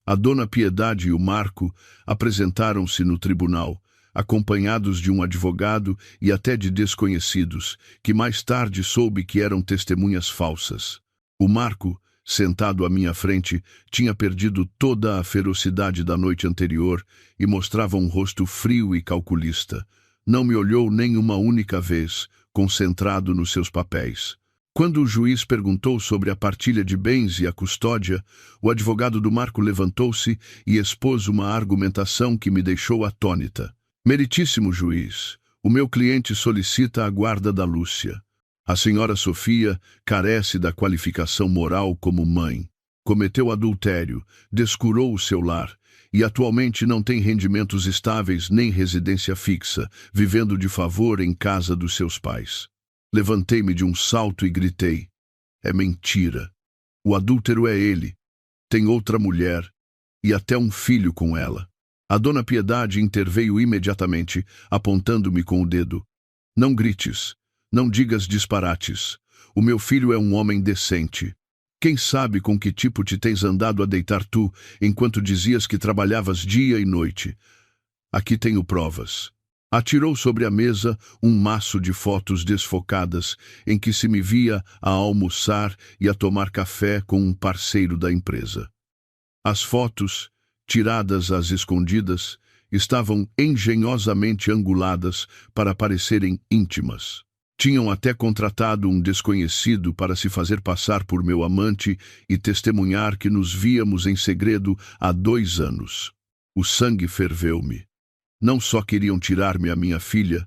A Dona Piedade e o Marco apresentaram-se no tribunal, acompanhados de um advogado e até de desconhecidos, que mais tarde soube que eram testemunhas falsas. O Marco, sentado à minha frente, tinha perdido toda a ferocidade da noite anterior e mostrava um rosto frio e calculista. Não me olhou nem uma única vez, concentrado nos seus papéis. Quando o juiz perguntou sobre a partilha de bens e a custódia, o advogado do Marco levantou-se e expôs uma argumentação que me deixou atônita. "Meritíssimo juiz, o meu cliente solicita a guarda da Lúcia. A senhora Sofia carece da qualificação moral como mãe. Cometeu adultério, descurou o seu lar e atualmente não tem rendimentos estáveis nem residência fixa, vivendo de favor em casa dos seus pais." Levantei-me de um salto e gritei: "É mentira. O adúltero é ele. Tem outra mulher e até um filho com ela." A Dona Piedade interveio imediatamente, apontando-me com o dedo. "Não grites. Não digas disparates. O meu filho é um homem decente. Quem sabe com que tipo te tens andado a deitar tu, enquanto dizias que trabalhavas dia e noite? Aqui tenho provas." Atirou sobre a mesa um maço de fotos desfocadas, em que se me via a almoçar e a tomar café com um parceiro da empresa. As fotos, tiradas às escondidas, estavam engenhosamente anguladas para parecerem íntimas. Tinham até contratado um desconhecido para se fazer passar por meu amante e testemunhar que nos víamos em segredo há 2 anos. O sangue ferveu-me. Não só queriam tirar-me a minha filha,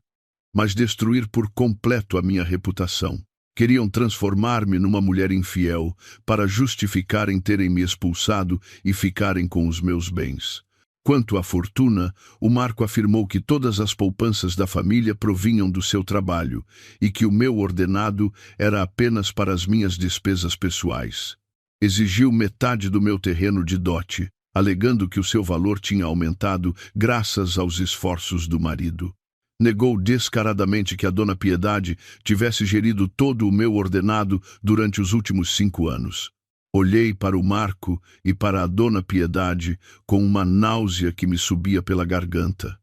mas destruir por completo a minha reputação. Queriam transformar-me numa mulher infiel para justificarem terem me expulsado e ficarem com os meus bens. Quanto à fortuna, o Marco afirmou que todas as poupanças da família provinham do seu trabalho e que o meu ordenado era apenas para as minhas despesas pessoais. Exigiu metade do meu terreno de dote, alegando que o seu valor tinha aumentado graças aos esforços do marido. Negou descaradamente que a Dona Piedade tivesse gerido todo o meu ordenado durante os últimos 5 anos. Olhei para o Marco e para a Dona Piedade com uma náusea que me subia pela garganta.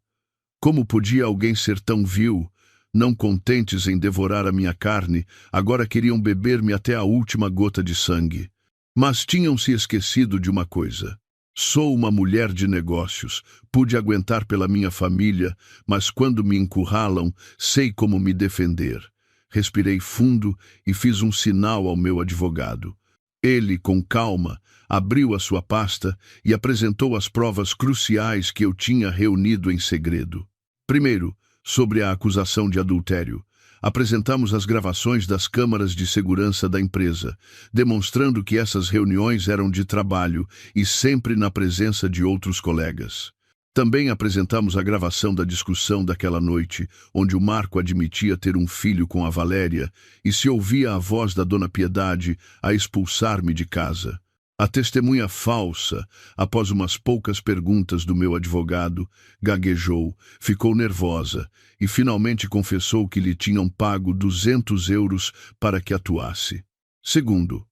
Como podia alguém ser tão vil? Não contentes em devorar a minha carne, agora queriam beber-me até a última gota de sangue. Mas tinham se esquecido de uma coisa. Sou uma mulher de negócios, pude aguentar pela minha família, mas quando me encurralam, sei como me defender. Respirei fundo e fiz um sinal ao meu advogado. Ele, com calma, abriu a sua pasta e apresentou as provas cruciais que eu tinha reunido em segredo. Primeiro, sobre a acusação de adultério. Apresentamos as gravações das câmaras de segurança da empresa, demonstrando que essas reuniões eram de trabalho e sempre na presença de outros colegas. Também apresentamos a gravação da discussão daquela noite, onde o Marco admitia ter um filho com a Valéria e se ouvia a voz da Dona Piedade a expulsar-me de casa. A testemunha falsa, após umas poucas perguntas do meu advogado, gaguejou, ficou nervosa e finalmente confessou que lhe tinham pago 200 euros para que atuasse. Segundo,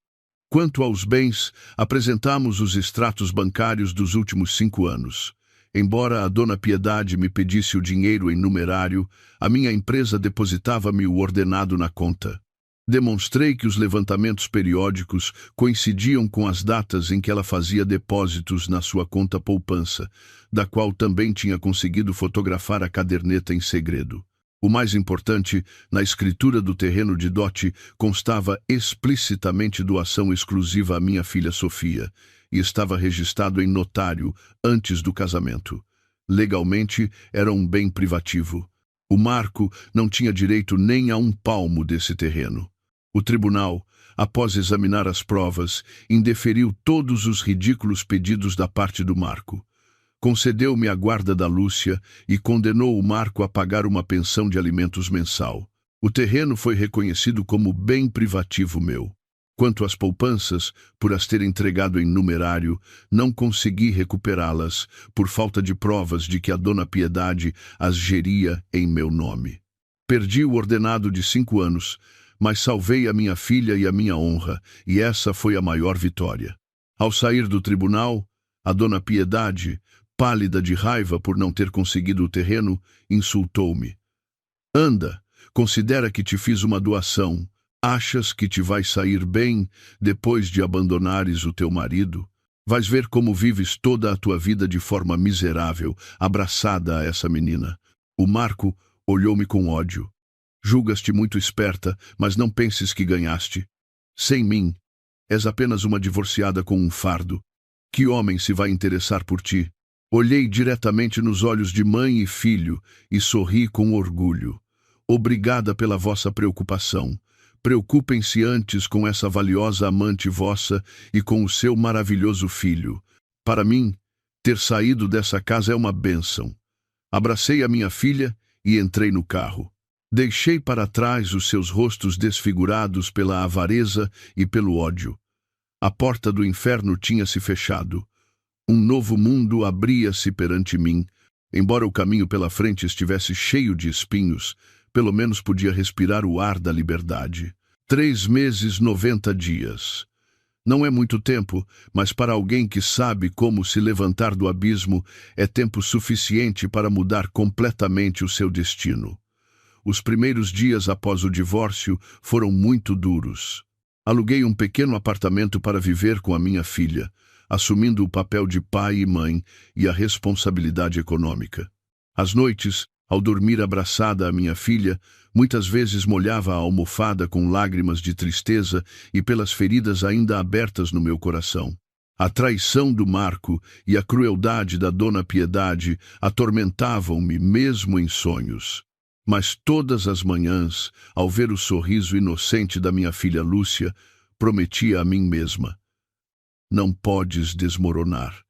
quanto aos bens, apresentamos os extratos bancários dos últimos 5 anos. Embora a Dona Piedade me pedisse o dinheiro em numerário, a minha empresa depositava-me o ordenado na conta. Demonstrei que os levantamentos periódicos coincidiam com as datas em que ela fazia depósitos na sua conta poupança, da qual também tinha conseguido fotografar a caderneta em segredo. O mais importante, na escritura do terreno de dote, constava explicitamente doação exclusiva à minha filha Sofia, e estava registrado em notário antes do casamento. Legalmente, era um bem privativo. O Marco não tinha direito nem a um palmo desse terreno. O tribunal, após examinar as provas, indeferiu todos os ridículos pedidos da parte do Marco. Concedeu-me a guarda da Lúcia e condenou o Marco a pagar uma pensão de alimentos mensal. O terreno foi reconhecido como bem privativo meu. Quanto às poupanças, por as ter entregado em numerário, não consegui recuperá-las por falta de provas de que a Dona Piedade as geria em meu nome. Perdi o ordenado de 5 anos, mas salvei a minha filha e a minha honra, e essa foi a maior vitória. Ao sair do tribunal, a Dona Piedade, pálida de raiva por não ter conseguido o terreno, insultou-me. Anda, considera que te fiz uma doação. Achas que te vai sair bem depois de abandonares o teu marido? Vais ver como vives toda a tua vida de forma miserável, abraçada a essa menina. O Marco olhou-me com ódio. Julgas-te muito esperta, mas não penses que ganhaste. Sem mim, és apenas uma divorciada com um fardo. Que homem se vai interessar por ti? Olhei diretamente nos olhos de mãe e filho e sorri com orgulho. Obrigada pela vossa preocupação. Preocupem-se antes com essa valiosa amante vossa e com o seu maravilhoso filho. Para mim, ter saído dessa casa é uma bênção. Abracei a minha filha e entrei no carro. Deixei para trás os seus rostos desfigurados pela avareza e pelo ódio. A porta do inferno tinha se fechado. Um novo mundo abria-se perante mim. Embora o caminho pela frente estivesse cheio de espinhos, pelo menos podia respirar o ar da liberdade. 3 meses, 90 dias. Não é muito tempo, mas para alguém que sabe como se levantar do abismo, é tempo suficiente para mudar completamente o seu destino. Os primeiros dias após o divórcio foram muito duros. Aluguei um pequeno apartamento para viver com a minha filha, assumindo o papel de pai e mãe e a responsabilidade econômica. Às noites, ao dormir abraçada à minha filha, muitas vezes molhava a almofada com lágrimas de tristeza e pelas feridas ainda abertas no meu coração. A traição do Marco e a crueldade da Dona Piedade atormentavam-me mesmo em sonhos. Mas todas as manhãs, ao ver o sorriso inocente da minha filha Lúcia, prometia a mim mesma: não podes desmoronar.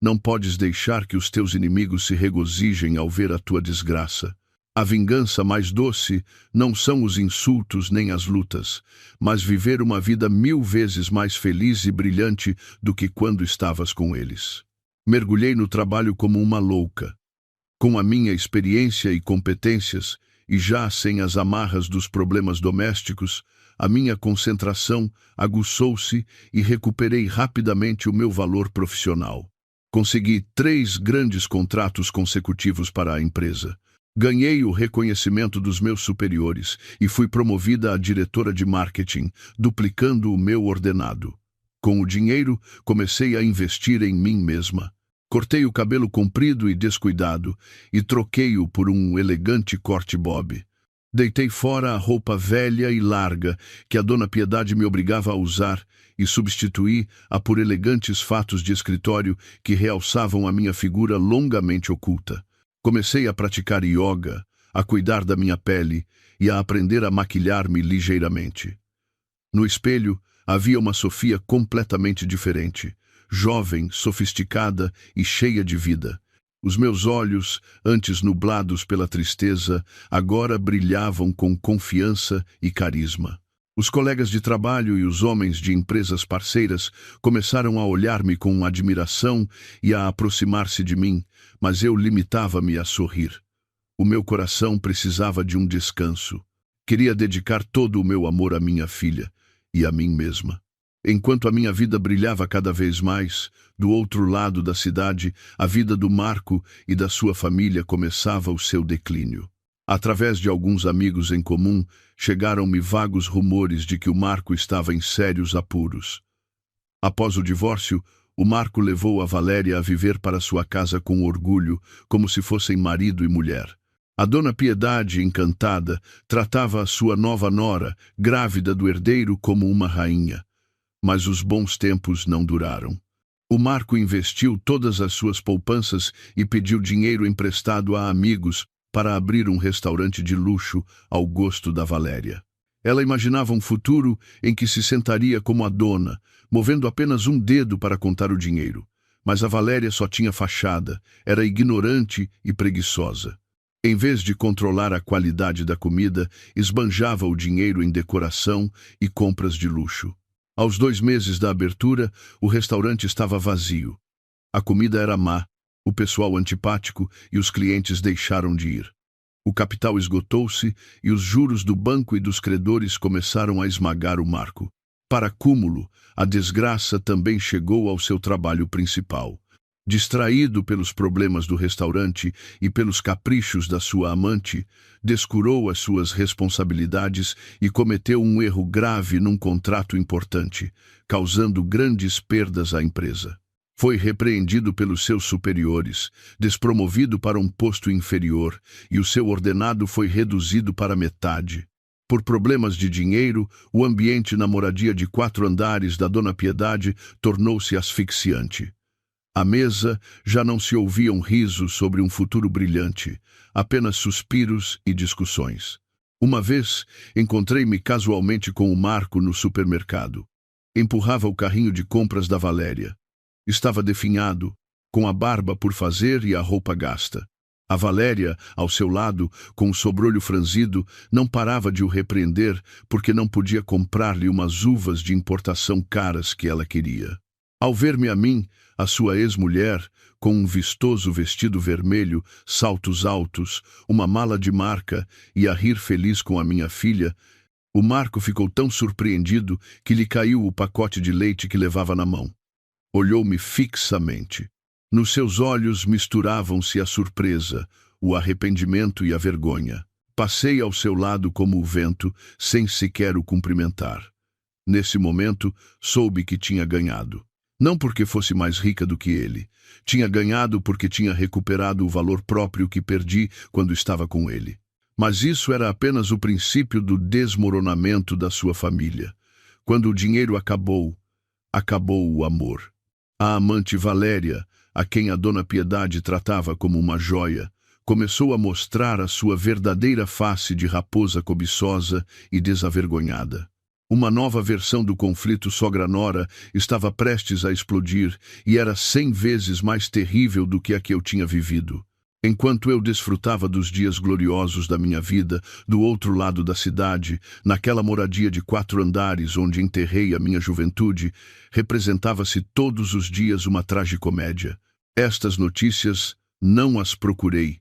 Não podes deixar que os teus inimigos se regozijem ao ver a tua desgraça. A vingança mais doce não são os insultos nem as lutas, mas viver uma vida 1000 vezes mais feliz e brilhante do que quando estavas com eles. Mergulhei no trabalho como uma louca. Com a minha experiência e competências, e já sem as amarras dos problemas domésticos, a minha concentração aguçou-se e recuperei rapidamente o meu valor profissional. Consegui 3 grandes contratos consecutivos para a empresa. Ganhei o reconhecimento dos meus superiores e fui promovida a diretora de marketing, duplicando o meu ordenado. Com o dinheiro, comecei a investir em mim mesma. Cortei o cabelo comprido e descuidado e troquei-o por um elegante corte bob. Deitei fora a roupa velha e larga que a Dona Piedade me obrigava a usar e substituí-a por elegantes fatos de escritório que realçavam a minha figura longamente oculta. Comecei a praticar yoga, a cuidar da minha pele e a aprender a maquilhar-me ligeiramente. No espelho havia uma Sofia completamente diferente, jovem, sofisticada e cheia de vida. Os meus olhos, antes nublados pela tristeza, agora brilhavam com confiança e carisma. Os colegas de trabalho e os homens de empresas parceiras começaram a olhar-me com admiração e a aproximar-se de mim, mas eu limitava-me a sorrir. O meu coração precisava de um descanso. Queria dedicar todo o meu amor à minha filha e a mim mesma. Enquanto a minha vida brilhava cada vez mais, do outro lado da cidade, a vida do Marco e da sua família começava o seu declínio. Através de alguns amigos em comum, chegaram-me vagos rumores de que o Marco estava em sérios apuros. Após o divórcio, o Marco levou a Valéria a viver para sua casa com orgulho, como se fossem marido e mulher. A Dona Piedade, encantada, tratava a sua nova nora, grávida do herdeiro, como uma rainha. Mas os bons tempos não duraram. O Marco investiu todas as suas poupanças e pediu dinheiro emprestado a amigos para abrir um restaurante de luxo ao gosto da Valéria. Ela imaginava um futuro em que se sentaria como a dona, movendo apenas um dedo para contar o dinheiro. Mas a Valéria só tinha fachada, era ignorante e preguiçosa. Em vez de controlar a qualidade da comida, esbanjava o dinheiro em decoração e compras de luxo. Aos 2 meses da abertura, o restaurante estava vazio. A comida era má, o pessoal antipático e os clientes deixaram de ir. O capital esgotou-se e os juros do banco e dos credores começaram a esmagar o Marco. Para cúmulo, a desgraça também chegou ao seu trabalho principal. Distraído pelos problemas do restaurante e pelos caprichos da sua amante, descurou as suas responsabilidades e cometeu um erro grave num contrato importante, causando grandes perdas à empresa. Foi repreendido pelos seus superiores, despromovido para um posto inferior e o seu ordenado foi reduzido para metade. Por problemas de dinheiro, o ambiente na moradia de 4 andares da Dona Piedade tornou-se asfixiante. À mesa já não se ouviam risos sobre um futuro brilhante, apenas suspiros e discussões. Uma vez, encontrei-me casualmente com o Marco no supermercado. Empurrava o carrinho de compras da Valéria. Estava definhado, com a barba por fazer e a roupa gasta. A Valéria, ao seu lado, com o sobrolho franzido, não parava de o repreender porque não podia comprar-lhe umas uvas de importação caras que ela queria. Ao ver-me a mim, a sua ex-mulher, com um vistoso vestido vermelho, saltos altos, uma mala de marca e a rir feliz com a minha filha, O Marco ficou tão surpreendido que lhe caiu o pacote de leite que levava na mão. Olhou-me fixamente. Nos seus olhos misturavam-se a surpresa, o arrependimento e a vergonha. Passei ao seu lado como o vento, sem sequer o cumprimentar. Nesse momento, soube que tinha ganhado. Não porque fosse mais rica do que ele. Tinha ganhado porque tinha recuperado o valor próprio que perdi quando estava com ele. Mas isso era apenas o princípio do desmoronamento da sua família. Quando o dinheiro acabou, acabou o amor. A amante Valéria, a quem a Dona Piedade tratava como uma joia, começou a mostrar a sua verdadeira face de raposa cobiçosa e desavergonhada. Uma nova versão do conflito sogra-nora estava prestes a explodir e era 100 vezes mais terrível do que a que eu tinha vivido. Enquanto eu desfrutava dos dias gloriosos da minha vida, do outro lado da cidade, naquela moradia de 4 andares onde enterrei a minha juventude, representava-se todos os dias uma tragicomédia. Estas notícias não as procurei.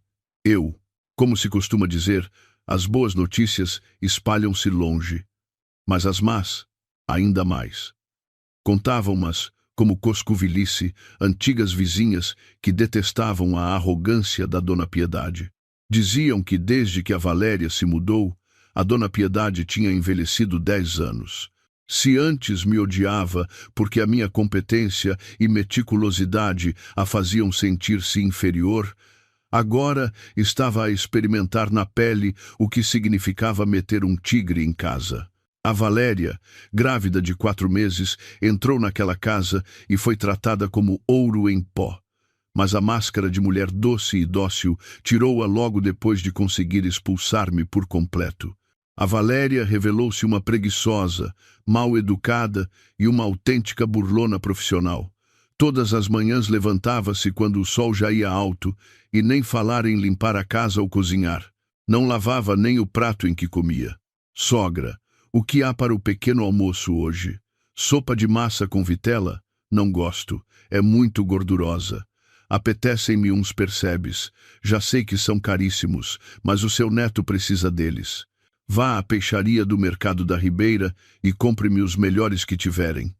Como se costuma dizer, as boas notícias espalham-se longe. Mas as más, ainda mais. Contavam-mas, como coscovilice, antigas vizinhas que detestavam a arrogância da Dona Piedade. Diziam que desde que a Valéria se mudou, a Dona Piedade tinha envelhecido 10 anos. Se antes me odiava porque a minha competência e meticulosidade a faziam sentir-se inferior, agora estava a experimentar na pele o que significava meter um tigre em casa. A Valéria, grávida de 4 meses, entrou naquela casa e foi tratada como ouro em pó. Mas a máscara de mulher doce e dócil tirou-a logo depois de conseguir expulsar-me por completo. A Valéria revelou-se uma preguiçosa, mal educada e uma autêntica burlona profissional. Todas as manhãs levantava-se quando o sol já ia alto e nem falar em limpar a casa ou cozinhar. Não lavava nem o prato em que comia. Sogra, o que há para o pequeno almoço hoje? Sopa de massa com vitela? Não gosto, é muito gordurosa. Apetecem-me uns percebes. Já sei que são caríssimos, mas o seu neto precisa deles. Vá à peixaria do Mercado da Ribeira e compre-me os melhores que tiverem.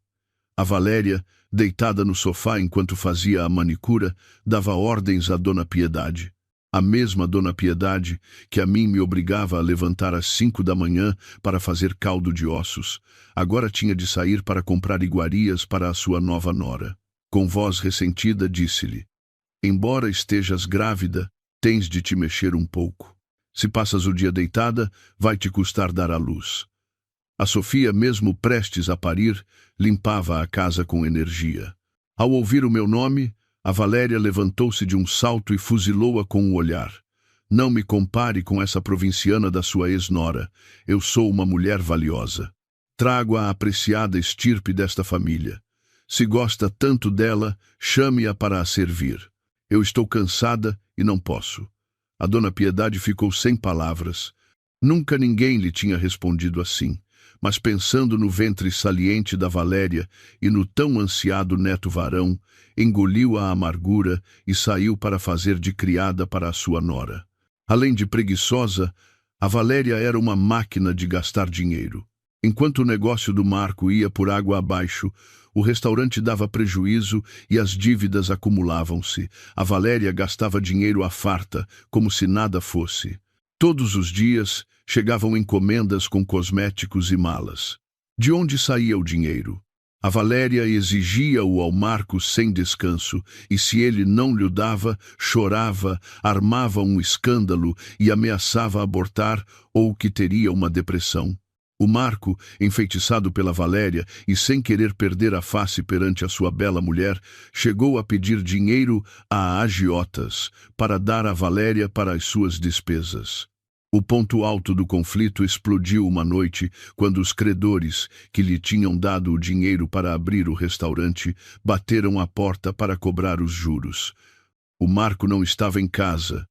A Valéria, deitada no sofá enquanto fazia a manicura, dava ordens à Dona Piedade. A mesma Dona Piedade que a mim me obrigava a levantar às 5 da manhã para fazer caldo de ossos, agora tinha de sair para comprar iguarias para a sua nova nora. Com voz ressentida, disse-lhe: embora estejas grávida, tens de te mexer um pouco. Se passas o dia deitada, vai te custar dar à luz. A Sofia, mesmo prestes a parir, limpava a casa com energia. Ao ouvir o meu nome, a Valéria levantou-se de um salto e fuzilou-a com o olhar. Não me compare com essa provinciana da sua ex-nora. Eu sou uma mulher valiosa. Trago a apreciada estirpe desta família. Se gosta tanto dela, chame-a para a servir. Eu estou cansada e não posso. A Dona Piedade ficou sem palavras. Nunca ninguém lhe tinha respondido assim. Mas pensando no ventre saliente da Valéria e no tão ansiado neto varão, engoliu a amargura e saiu para fazer de criada para a sua nora. Além de preguiçosa, a Valéria era uma máquina de gastar dinheiro. Enquanto o negócio do Marco ia por água abaixo, o restaurante dava prejuízo e as dívidas acumulavam-se. A Valéria gastava dinheiro à farta, como se nada fosse. Todos os dias chegavam encomendas com cosméticos e malas. De onde saía o dinheiro? A Valéria exigia-o ao Marco sem descanso, e se ele não lhe o dava, chorava, armava um escândalo e ameaçava abortar ou que teria uma depressão. O Marco, enfeitiçado pela Valéria e sem querer perder a face perante a sua bela mulher, chegou a pedir dinheiro a agiotas para dar a Valéria para as suas despesas. O ponto alto do conflito explodiu uma noite, quando os credores, que lhe tinham dado o dinheiro para abrir o restaurante, bateram à porta para cobrar os juros. O Marco não estava em casa,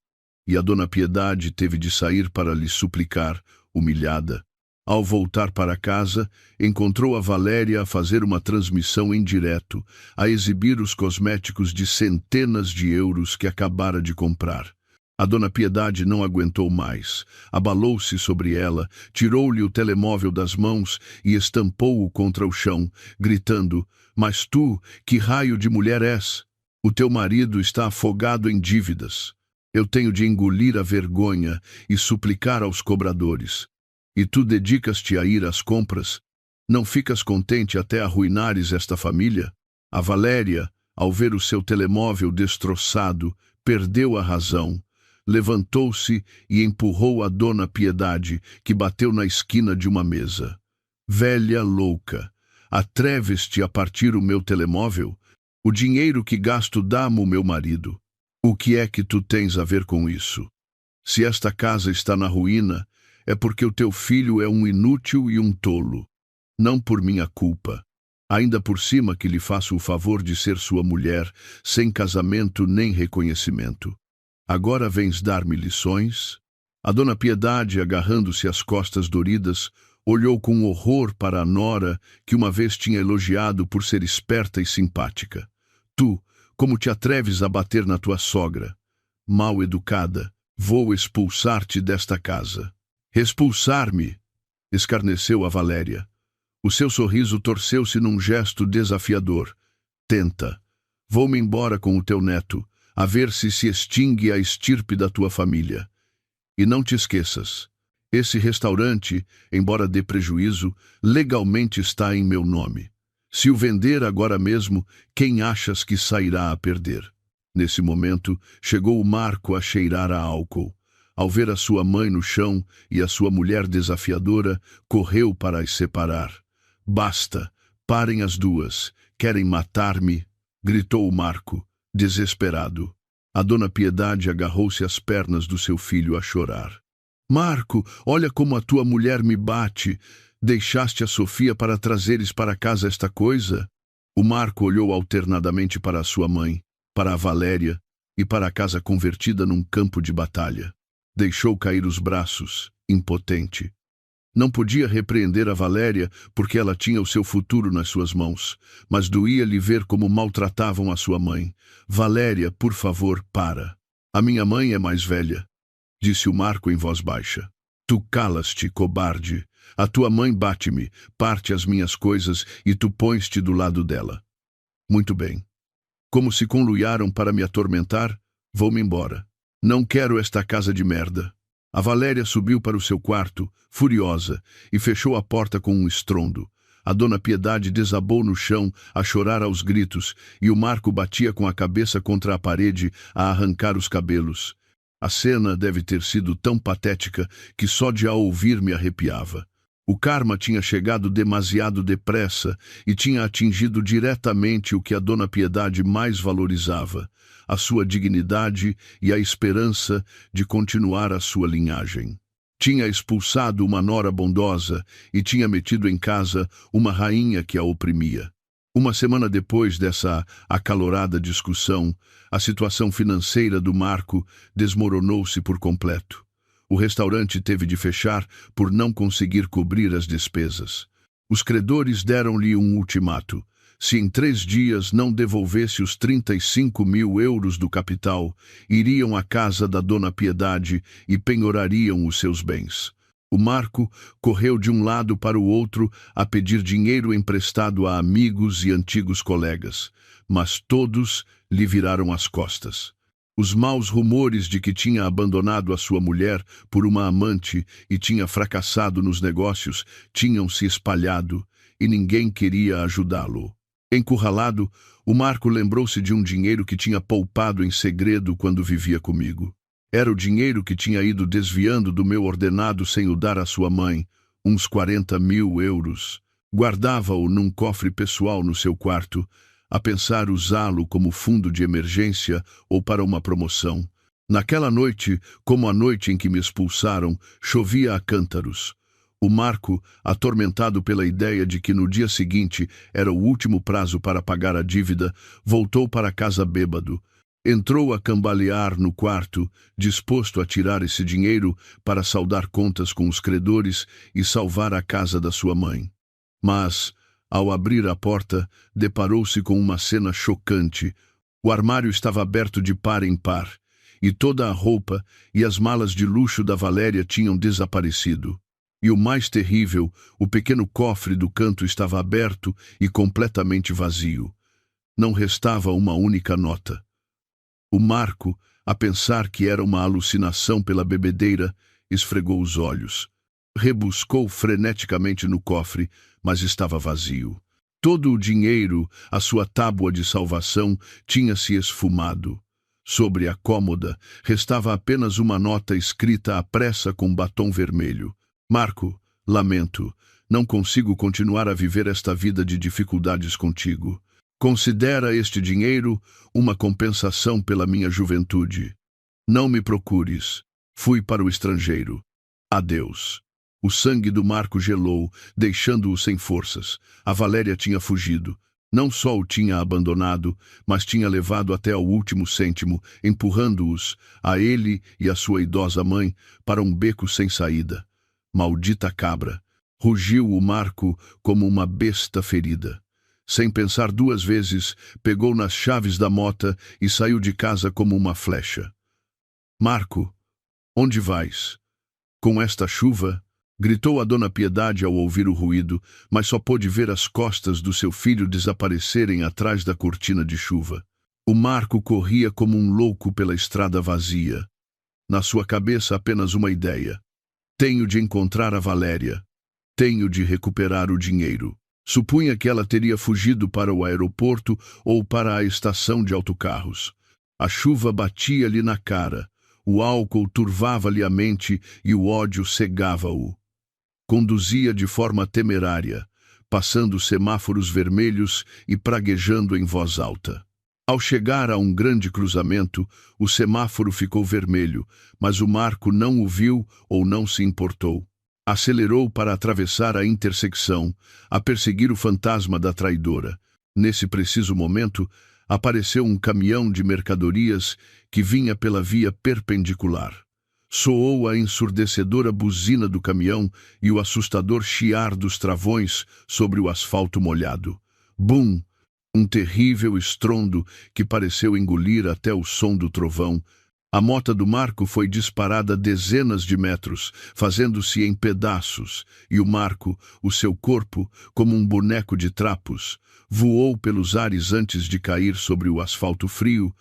e a Dona Piedade teve de sair para lhe suplicar, humilhada. Ao voltar para casa, encontrou a Valéria a fazer uma transmissão em direto, a exibir os cosméticos de centenas de euros que acabara de comprar. A dona Piedade não aguentou mais. Abalou-se sobre ela, tirou-lhe o telemóvel das mãos e estampou-o contra o chão, gritando: "Mas tu, que raio de mulher és? O teu marido está afogado em dívidas. Eu tenho de engolir a vergonha e suplicar aos cobradores. E tu dedicas-te a ir às compras? Não ficas contente até arruinares esta família?" A Valéria, ao ver o seu telemóvel destroçado, perdeu a razão. Levantou-se e empurrou a dona Piedade, que bateu na esquina de uma mesa. "Velha louca, atreves-te a partir o meu telemóvel? O dinheiro que gasto dá-me o meu marido. O que é que tu tens a ver com isso? Se esta casa está na ruína, é porque o teu filho é um inútil e um tolo. Não por minha culpa. Ainda por cima que lhe faço o favor de ser sua mulher, sem casamento nem reconhecimento. Agora vens dar-me lições?" A dona Piedade, agarrando-se às costas doridas, olhou com horror para a nora que uma vez tinha elogiado por ser esperta e simpática. "Tu, como te atreves a bater na tua sogra? Mal educada, vou expulsar-te desta casa." "Expulsar-me?" escarneceu a Valéria. O seu sorriso torceu-se num gesto desafiador. "Tenta. Vou-me embora com o teu neto, a ver se extingue a estirpe da tua família. E não te esqueças, esse restaurante, embora dê prejuízo, legalmente está em meu nome. Se o vender agora mesmo, quem achas que sairá a perder?" Nesse momento, chegou o Marco a cheirar a álcool. Ao ver a sua mãe no chão e a sua mulher desafiadora, correu para as separar. "Basta, parem as duas, querem matar-me?" gritou o Marco, desesperado. A dona Piedade agarrou-se às pernas do seu filho a chorar. "Marco, olha como a tua mulher me bate. Deixaste a Sofia para trazeres para casa esta coisa?" O Marco olhou alternadamente para a sua mãe, para a Valéria e para a casa convertida num campo de batalha. Deixou cair os braços, impotente. Não podia repreender a Valéria porque ela tinha o seu futuro nas suas mãos, mas doía-lhe ver como maltratavam a sua mãe. "Valéria, por favor, para. A minha mãe é mais velha", disse o Marco em voz baixa. "Tu calas-te, cobarde. A tua mãe bate-me, parte as minhas coisas e tu pões-te do lado dela." "Muito bem. Como se conluiaram para me atormentar, vou-me embora. Não quero esta casa de merda." A Valéria subiu para o seu quarto, furiosa, e fechou a porta com um estrondo. A dona Piedade desabou no chão, a chorar aos gritos, e o Marco batia com a cabeça contra a parede, a arrancar os cabelos. A cena deve ter sido tão patética que só de a ouvir me arrepiava. O karma tinha chegado demasiado depressa e tinha atingido diretamente o que a dona Piedade mais valorizava: a sua dignidade e a esperança de continuar a sua linhagem. Tinha expulsado uma nora bondosa e tinha metido em casa uma rainha que a oprimia. Uma semana depois dessa acalorada discussão, a situação financeira do Marco desmoronou-se por completo. O restaurante teve de fechar por não conseguir cobrir as despesas. Os credores deram-lhe um ultimato: se em 3 dias não devolvesse os 35.000 euros do capital, iriam à casa da dona Piedade e penhorariam os seus bens. O Marco correu de um lado para o outro a pedir dinheiro emprestado a amigos e antigos colegas, mas todos lhe viraram as costas. Os maus rumores de que tinha abandonado a sua mulher por uma amante e tinha fracassado nos negócios tinham se espalhado e ninguém queria ajudá-lo. Encurralado, o Marco lembrou-se de um dinheiro que tinha poupado em segredo quando vivia comigo. Era o dinheiro que tinha ido desviando do meu ordenado sem o dar à sua mãe, uns 40.000 euros. Guardava-o num cofre pessoal no seu quarto, a pensar usá-lo como fundo de emergência ou para uma promoção. Naquela noite, como a noite em que me expulsaram, chovia a cântaros. O Marco, atormentado pela ideia de que no dia seguinte era o último prazo para pagar a dívida, voltou para casa bêbado. Entrou a cambalear no quarto, disposto a tirar esse dinheiro para saldar contas com os credores e salvar a casa da sua mãe. Mas, ao abrir a porta, deparou-se com uma cena chocante. O armário estava aberto de par em par, e toda a roupa e as malas de luxo da Valéria tinham desaparecido. E o mais terrível, o pequeno cofre do canto estava aberto e completamente vazio. Não restava uma única nota. O Marco, a pensar que era uma alucinação pela bebedeira, esfregou os olhos. Rebuscou freneticamente no cofre, mas estava vazio. Todo o dinheiro, a sua tábua de salvação, tinha se esfumado. Sobre a cômoda, restava apenas uma nota escrita à pressa com batom vermelho. Marco, lamento, não consigo continuar a viver esta vida de dificuldades contigo. Considera este dinheiro uma compensação pela minha juventude. Não me procures. Fui para o estrangeiro. Adeus. O sangue do Marco gelou, deixando-o sem forças. A Valéria tinha fugido. Não só o tinha abandonado, mas tinha levado até ao último cêntimo, empurrando-os, a ele e a sua idosa mãe, para um beco sem saída. Maldita cabra! Rugiu o Marco como uma besta ferida. Sem pensar duas vezes, pegou nas chaves da mota e saiu de casa como uma flecha. Marco, onde vais? Com esta chuva? Gritou a Dona Piedade ao ouvir o ruído, mas só pôde ver as costas do seu filho desaparecerem atrás da cortina de chuva. O Marco corria como um louco pela estrada vazia. Na sua cabeça apenas uma ideia. Tenho de encontrar a Valéria. Tenho de recuperar o dinheiro. Supunha que ela teria fugido para o aeroporto ou para a estação de autocarros. A chuva batia-lhe na cara, o álcool turvava-lhe a mente e o ódio cegava-o. Conduzia de forma temerária, passando semáforos vermelhos e praguejando em voz alta. Ao chegar a um grande cruzamento, o semáforo ficou vermelho, mas o Marco não o viu ou não se importou. Acelerou para atravessar a intersecção, a perseguir o fantasma da traidora. Nesse preciso momento, apareceu um caminhão de mercadorias que vinha pela via perpendicular. Soou a ensurdecedora buzina do caminhão e o assustador chiar dos travões sobre o asfalto molhado. Bum! Um terrível estrondo que pareceu engolir até o som do trovão. A mota do Marco foi disparada dezenas de metros, fazendo-se em pedaços, e o Marco, o seu corpo, como um boneco de trapos, voou pelos ares antes de cair sobre o asfalto frio,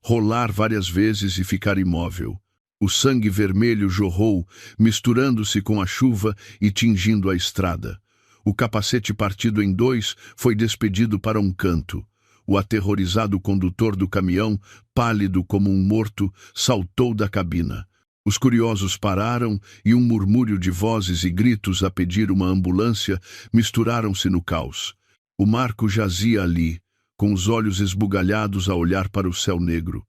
rolar várias vezes e ficar imóvel. O sangue vermelho jorrou, misturando-se com a chuva e tingindo a estrada. O capacete partido em dois foi despedido para um canto. O aterrorizado condutor do caminhão, pálido como um morto, saltou da cabina. Os curiosos pararam e um murmúrio de vozes e gritos a pedir uma ambulância misturaram-se no caos. O Marco jazia ali, com os olhos esbugalhados a olhar para o céu negro.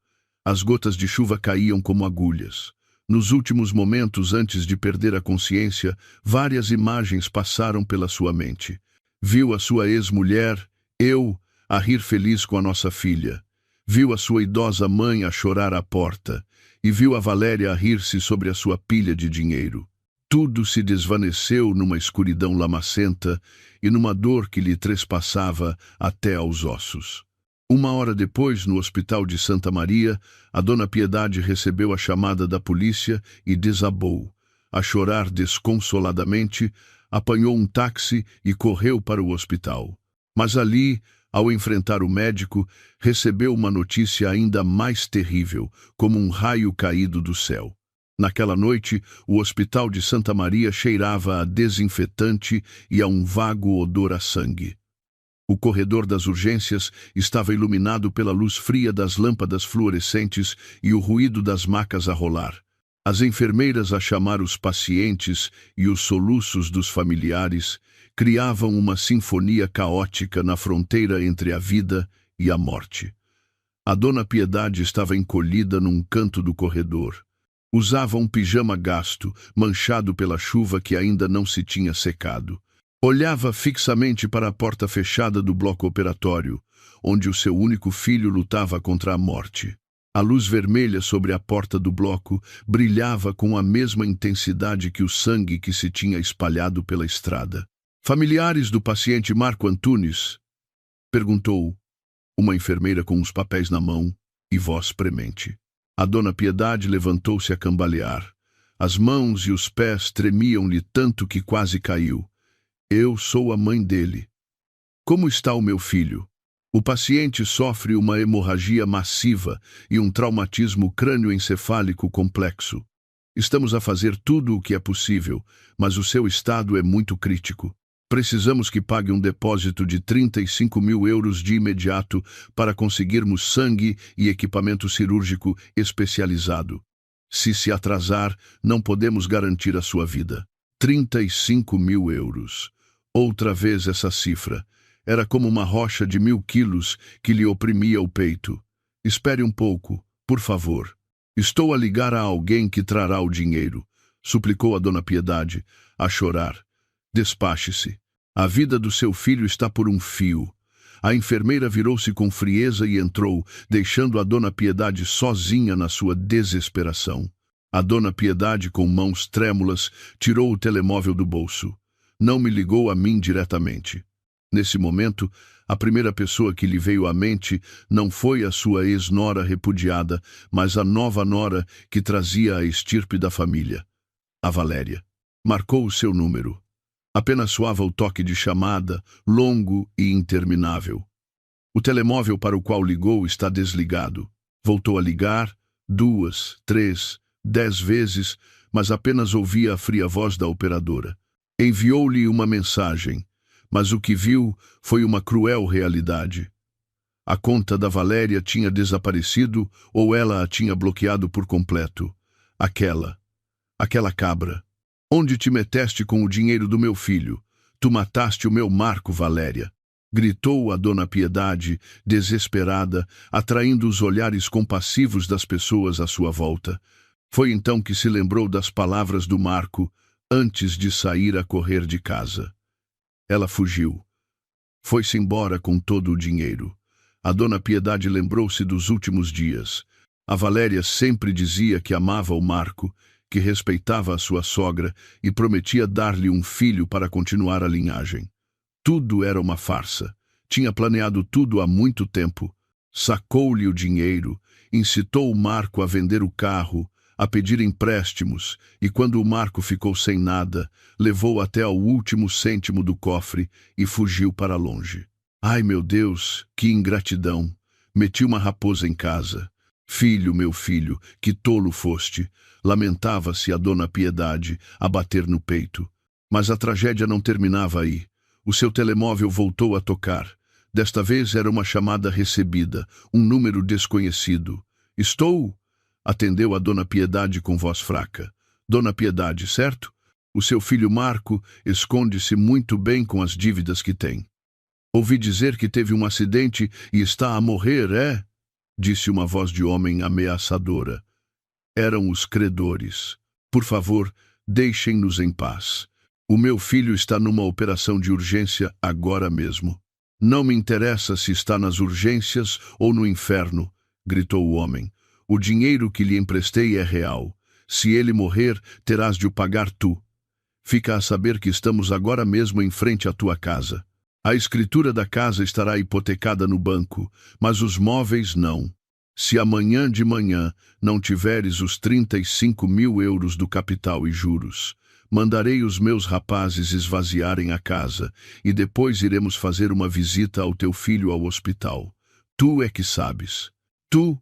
As gotas de chuva caíam como agulhas. Nos últimos momentos antes de perder a consciência, várias imagens passaram pela sua mente. Viu a sua ex-mulher, eu, a rir feliz com a nossa filha. Viu a sua idosa mãe a chorar à porta. E viu a Valéria a rir-se sobre a sua pilha de dinheiro. Tudo se desvaneceu numa escuridão lamacenta e numa dor que lhe trespassava até aos ossos. 1 hora depois, no hospital de Santa Maria, a Dona Piedade recebeu a chamada da polícia e desabou. A chorar desconsoladamente, apanhou um táxi e correu para o hospital. Mas ali, ao enfrentar o médico, recebeu uma notícia ainda mais terrível, como um raio caído do céu. Naquela noite, o hospital de Santa Maria cheirava a desinfetante e a um vago odor a sangue. O corredor das urgências estava iluminado pela luz fria das lâmpadas fluorescentes e o ruído das macas a rolar. As enfermeiras a chamar os pacientes e os soluços dos familiares criavam uma sinfonia caótica na fronteira entre a vida e a morte. A Dona Piedade estava encolhida num canto do corredor. Usava um pijama gasto, manchado pela chuva que ainda não se tinha secado. Olhava fixamente para a porta fechada do bloco operatório, onde o seu único filho lutava contra a morte. A luz vermelha sobre a porta do bloco brilhava com a mesma intensidade que o sangue que se tinha espalhado pela estrada. Familiares do paciente Marco Antunes? Perguntou uma enfermeira com os papéis na mão e voz premente. A dona Piedade levantou-se a cambalear. As mãos e os pés tremiam-lhe tanto que quase caiu. Eu sou a mãe dele. Como está o meu filho? O paciente sofre uma hemorragia massiva e um traumatismo crânioencefálico complexo. Estamos a fazer tudo o que é possível, mas o seu estado é muito crítico. Precisamos que pague um depósito de 35 mil euros de imediato para conseguirmos sangue e equipamento cirúrgico especializado. Se atrasar, não podemos garantir a sua vida. 35 mil euros. Outra vez essa cifra. Era como uma rocha de 1000 quilos que lhe oprimia o peito. Espere um pouco, por favor. Estou a ligar a alguém que trará o dinheiro, suplicou a dona Piedade, a chorar. Despache-se. A vida do seu filho está por um fio. A enfermeira virou-se com frieza e entrou, deixando a dona Piedade sozinha na sua desesperação. A dona Piedade, com mãos trêmulas, tirou o telemóvel do bolso. Não me ligou a mim diretamente. Nesse momento, a primeira pessoa que lhe veio à mente não foi a sua ex-nora repudiada, mas a nova nora que trazia a estirpe da família. A Valéria. Marcou o seu número. Apenas soava o toque de chamada, longo e interminável. O telemóvel para o qual ligou está desligado. Voltou a ligar 2, 3, 10 vezes, mas apenas ouvia a fria voz da operadora. Enviou-lhe uma mensagem, mas o que viu foi uma cruel realidade. A conta da Valéria tinha desaparecido ou ela a tinha bloqueado por completo. Aquela cabra. Onde te meteste com o dinheiro do meu filho? Tu mataste o meu Marco, Valéria. Gritou a dona Piedade, desesperada, atraindo os olhares compassivos das pessoas à sua volta. Foi então que se lembrou das palavras do Marco, antes de sair a correr de casa. Ela fugiu. Foi-se embora com todo o dinheiro. A dona Piedade lembrou-se dos últimos dias. A Valéria sempre dizia que amava o Marco, que respeitava a sua sogra e prometia dar-lhe um filho para continuar a linhagem. Tudo era uma farsa. Tinha planeado tudo há muito tempo. Sacou-lhe o dinheiro, incitou o Marco a vender o carro, a pedir empréstimos, e quando o Marco ficou sem nada, levou até ao último cêntimo do cofre e fugiu para longe. Ai, meu Deus, que ingratidão! Meti uma raposa em casa. Filho, meu filho, que tolo foste! Lamentava-se a dona Piedade, a bater no peito. Mas a tragédia não terminava aí. O seu telemóvel voltou a tocar. Desta vez era uma chamada recebida, um número desconhecido. Estou? Atendeu a dona Piedade com voz fraca. Dona Piedade, certo? O seu filho Marco esconde-se muito bem com as dívidas que tem. Ouvi dizer que teve um acidente e está a morrer, é? Disse uma voz de homem ameaçadora. Eram os credores. Por favor, deixem-nos em paz. O meu filho está numa operação de urgência agora mesmo. Não me interessa se está nas urgências ou no inferno, gritou o homem. O dinheiro que lhe emprestei é real. Se ele morrer, terás de o pagar tu. Fica a saber que estamos agora mesmo em frente à tua casa. A escritura da casa estará hipotecada no banco, mas os móveis não. Se amanhã de manhã não tiveres os 35 mil euros do capital e juros, mandarei os meus rapazes esvaziarem a casa e depois iremos fazer uma visita ao teu filho ao hospital. Tu é que sabes. Tu.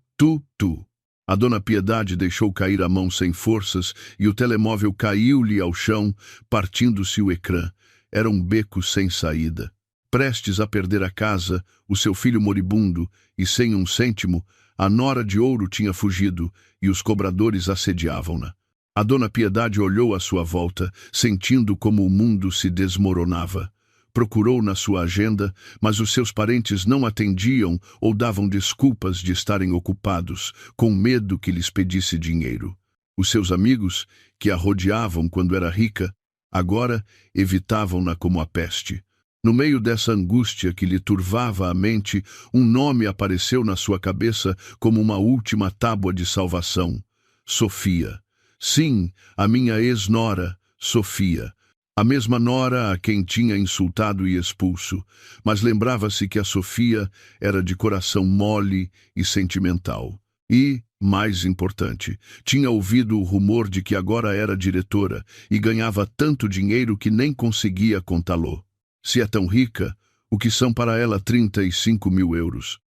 A dona Piedade deixou cair a mão sem forças e o telemóvel caiu-lhe ao chão, partindo-se o ecrã. Era um beco sem saída. Prestes a perder a casa, o seu filho moribundo e sem um cêntimo, a nora de ouro tinha fugido e os cobradores assediavam-na. A dona Piedade olhou à sua volta, sentindo como o mundo se desmoronava. Procurou na sua agenda, mas os seus parentes não atendiam ou davam desculpas de estarem ocupados, com medo que lhes pedisse dinheiro. Os seus amigos, que a rodeavam quando era rica, agora evitavam-na como a peste. No meio dessa angústia que lhe turvava a mente, um nome apareceu na sua cabeça como uma última tábua de salvação. Sofia. Sim, a minha ex-nora, Sofia. A mesma nora a quem tinha insultado e expulso, mas lembrava-se que a Sofia era de coração mole e sentimental. E, mais importante, tinha ouvido o rumor de que agora era diretora e ganhava tanto dinheiro que nem conseguia contá-lo. Se é tão rica, o que são para ela 35.000 euros?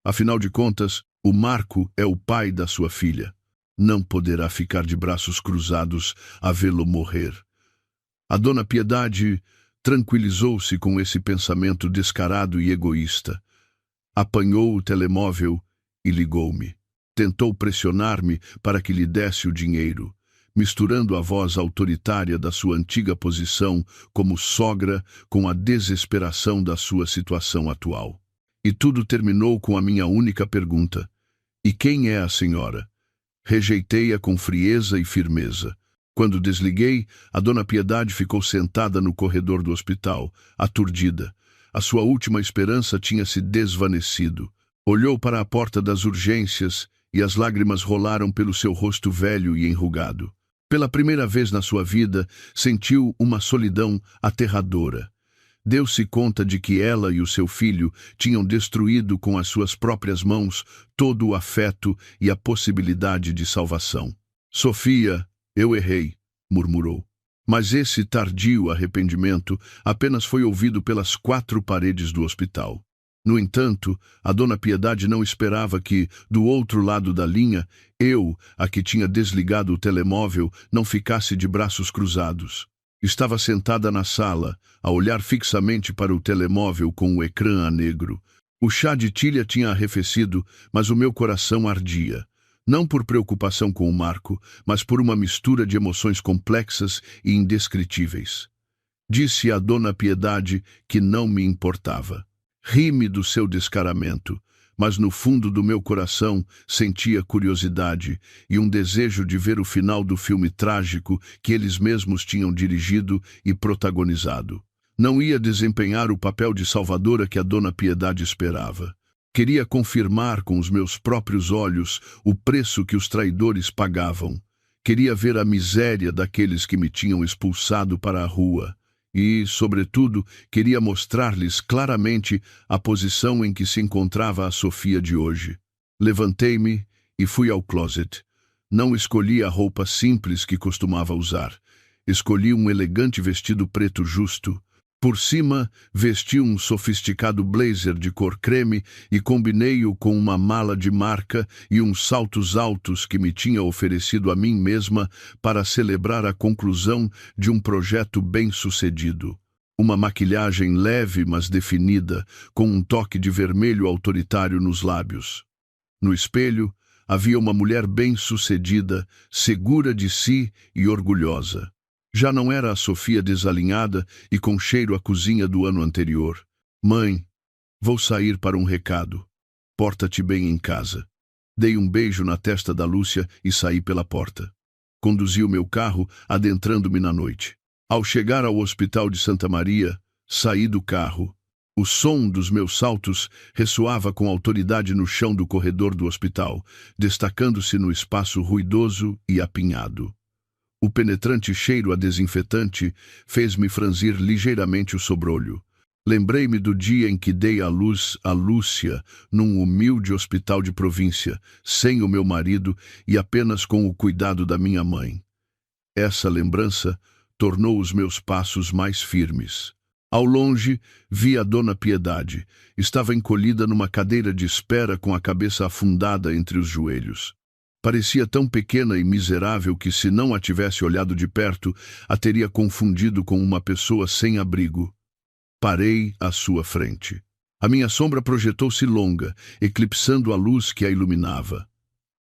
Afinal de contas, o Marco é o pai da sua filha. Não poderá ficar de braços cruzados a vê-lo morrer. A dona Piedade tranquilizou-se com esse pensamento descarado e egoísta. Apanhou o telemóvel e ligou-me. Tentou pressionar-me para que lhe desse o dinheiro, misturando a voz autoritária da sua antiga posição como sogra com a desesperação da sua situação atual. E tudo terminou com a minha única pergunta: e quem é a senhora? Rejeitei-a com frieza e firmeza. Quando desliguei, a dona Piedade ficou sentada no corredor do hospital, aturdida. A sua última esperança tinha se desvanecido. Olhou para a porta das urgências e as lágrimas rolaram pelo seu rosto velho e enrugado. Pela primeira vez na sua vida, sentiu uma solidão aterradora. Deu-se conta de que ela e o seu filho tinham destruído com as suas próprias mãos todo o afeto e a possibilidade de salvação. Sofia, eu errei, murmurou. Mas esse tardio arrependimento apenas foi ouvido pelas 4 paredes do hospital. No entanto, a dona Piedade não esperava que, do outro lado da linha, eu, a que tinha desligado o telemóvel, não ficasse de braços cruzados. Estava sentada na sala, a olhar fixamente para o telemóvel com o ecrã a negro. O chá de tilha tinha arrefecido, mas o meu coração ardia. Não por preocupação com o Marco, mas por uma mistura de emoções complexas e indescritíveis. Disse à dona Piedade que não me importava. Ri-me do seu descaramento, mas no fundo do meu coração sentia curiosidade e um desejo de ver o final do filme trágico que eles mesmos tinham dirigido e protagonizado. Não ia desempenhar o papel de salvadora que a dona Piedade esperava. Queria confirmar com os meus próprios olhos o preço que os traidores pagavam. Queria ver a miséria daqueles que me tinham expulsado para a rua. E, sobretudo, queria mostrar-lhes claramente a posição em que se encontrava a Sofia de hoje. Levantei-me e fui ao closet. Não escolhi a roupa simples que costumava usar. Escolhi um elegante vestido preto justo. Por cima, vesti um sofisticado blazer de cor creme e combinei-o com uma mala de marca e uns saltos altos que me tinha oferecido a mim mesma para celebrar a conclusão de um projeto bem-sucedido. Uma maquilhagem leve, mas definida, com um toque de vermelho autoritário nos lábios. No espelho, havia uma mulher bem-sucedida, segura de si e orgulhosa. Já não era a Sofia desalinhada e com cheiro à cozinha do ano anterior. Mãe, vou sair para um recado. Porta-te bem em casa. Dei um beijo na testa da Lúcia e saí pela porta. Conduzi o meu carro, adentrando-me na noite. Ao chegar ao Hospital de Santa Maria, saí do carro. O som dos meus saltos ressoava com autoridade no chão do corredor do hospital, destacando-se no espaço ruidoso e apinhado. O penetrante cheiro a desinfetante fez-me franzir ligeiramente o sobrolho. Lembrei-me do dia em que dei à luz a Lúcia num humilde hospital de província, sem o meu marido e apenas com o cuidado da minha mãe. Essa lembrança tornou os meus passos mais firmes. Ao longe, vi a dona Piedade. Estava encolhida numa cadeira de espera com a cabeça afundada entre os joelhos. Parecia tão pequena e miserável que, se não a tivesse olhado de perto, a teria confundido com uma pessoa sem abrigo. Parei à sua frente. A minha sombra projetou-se longa, eclipsando a luz que a iluminava.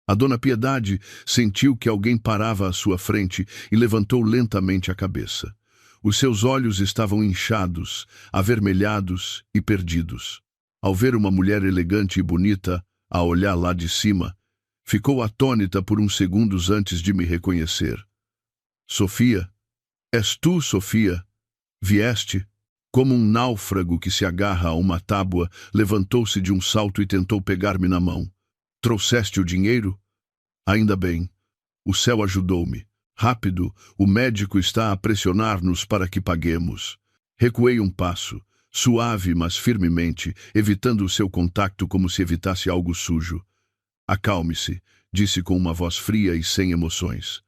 A dona Piedade sentiu que alguém parava à sua frente e levantou lentamente a cabeça. Os seus olhos estavam inchados, avermelhados e perdidos. Ao ver uma mulher elegante e bonita, a olhar lá de cima, ficou atônita por uns segundos antes de me reconhecer. Sofia? És tu, Sofia? Vieste? Como um náufrago que se agarra a uma tábua, levantou-se de um salto e tentou pegar-me na mão. Trouxeste o dinheiro? Ainda bem. O céu ajudou-me. Rápido, o médico está a pressionar-nos para que paguemos. Recuei um passo, suave mas firmemente, evitando o seu contato como se evitasse algo sujo. Acalme-se, disse com uma voz fria e sem emoções.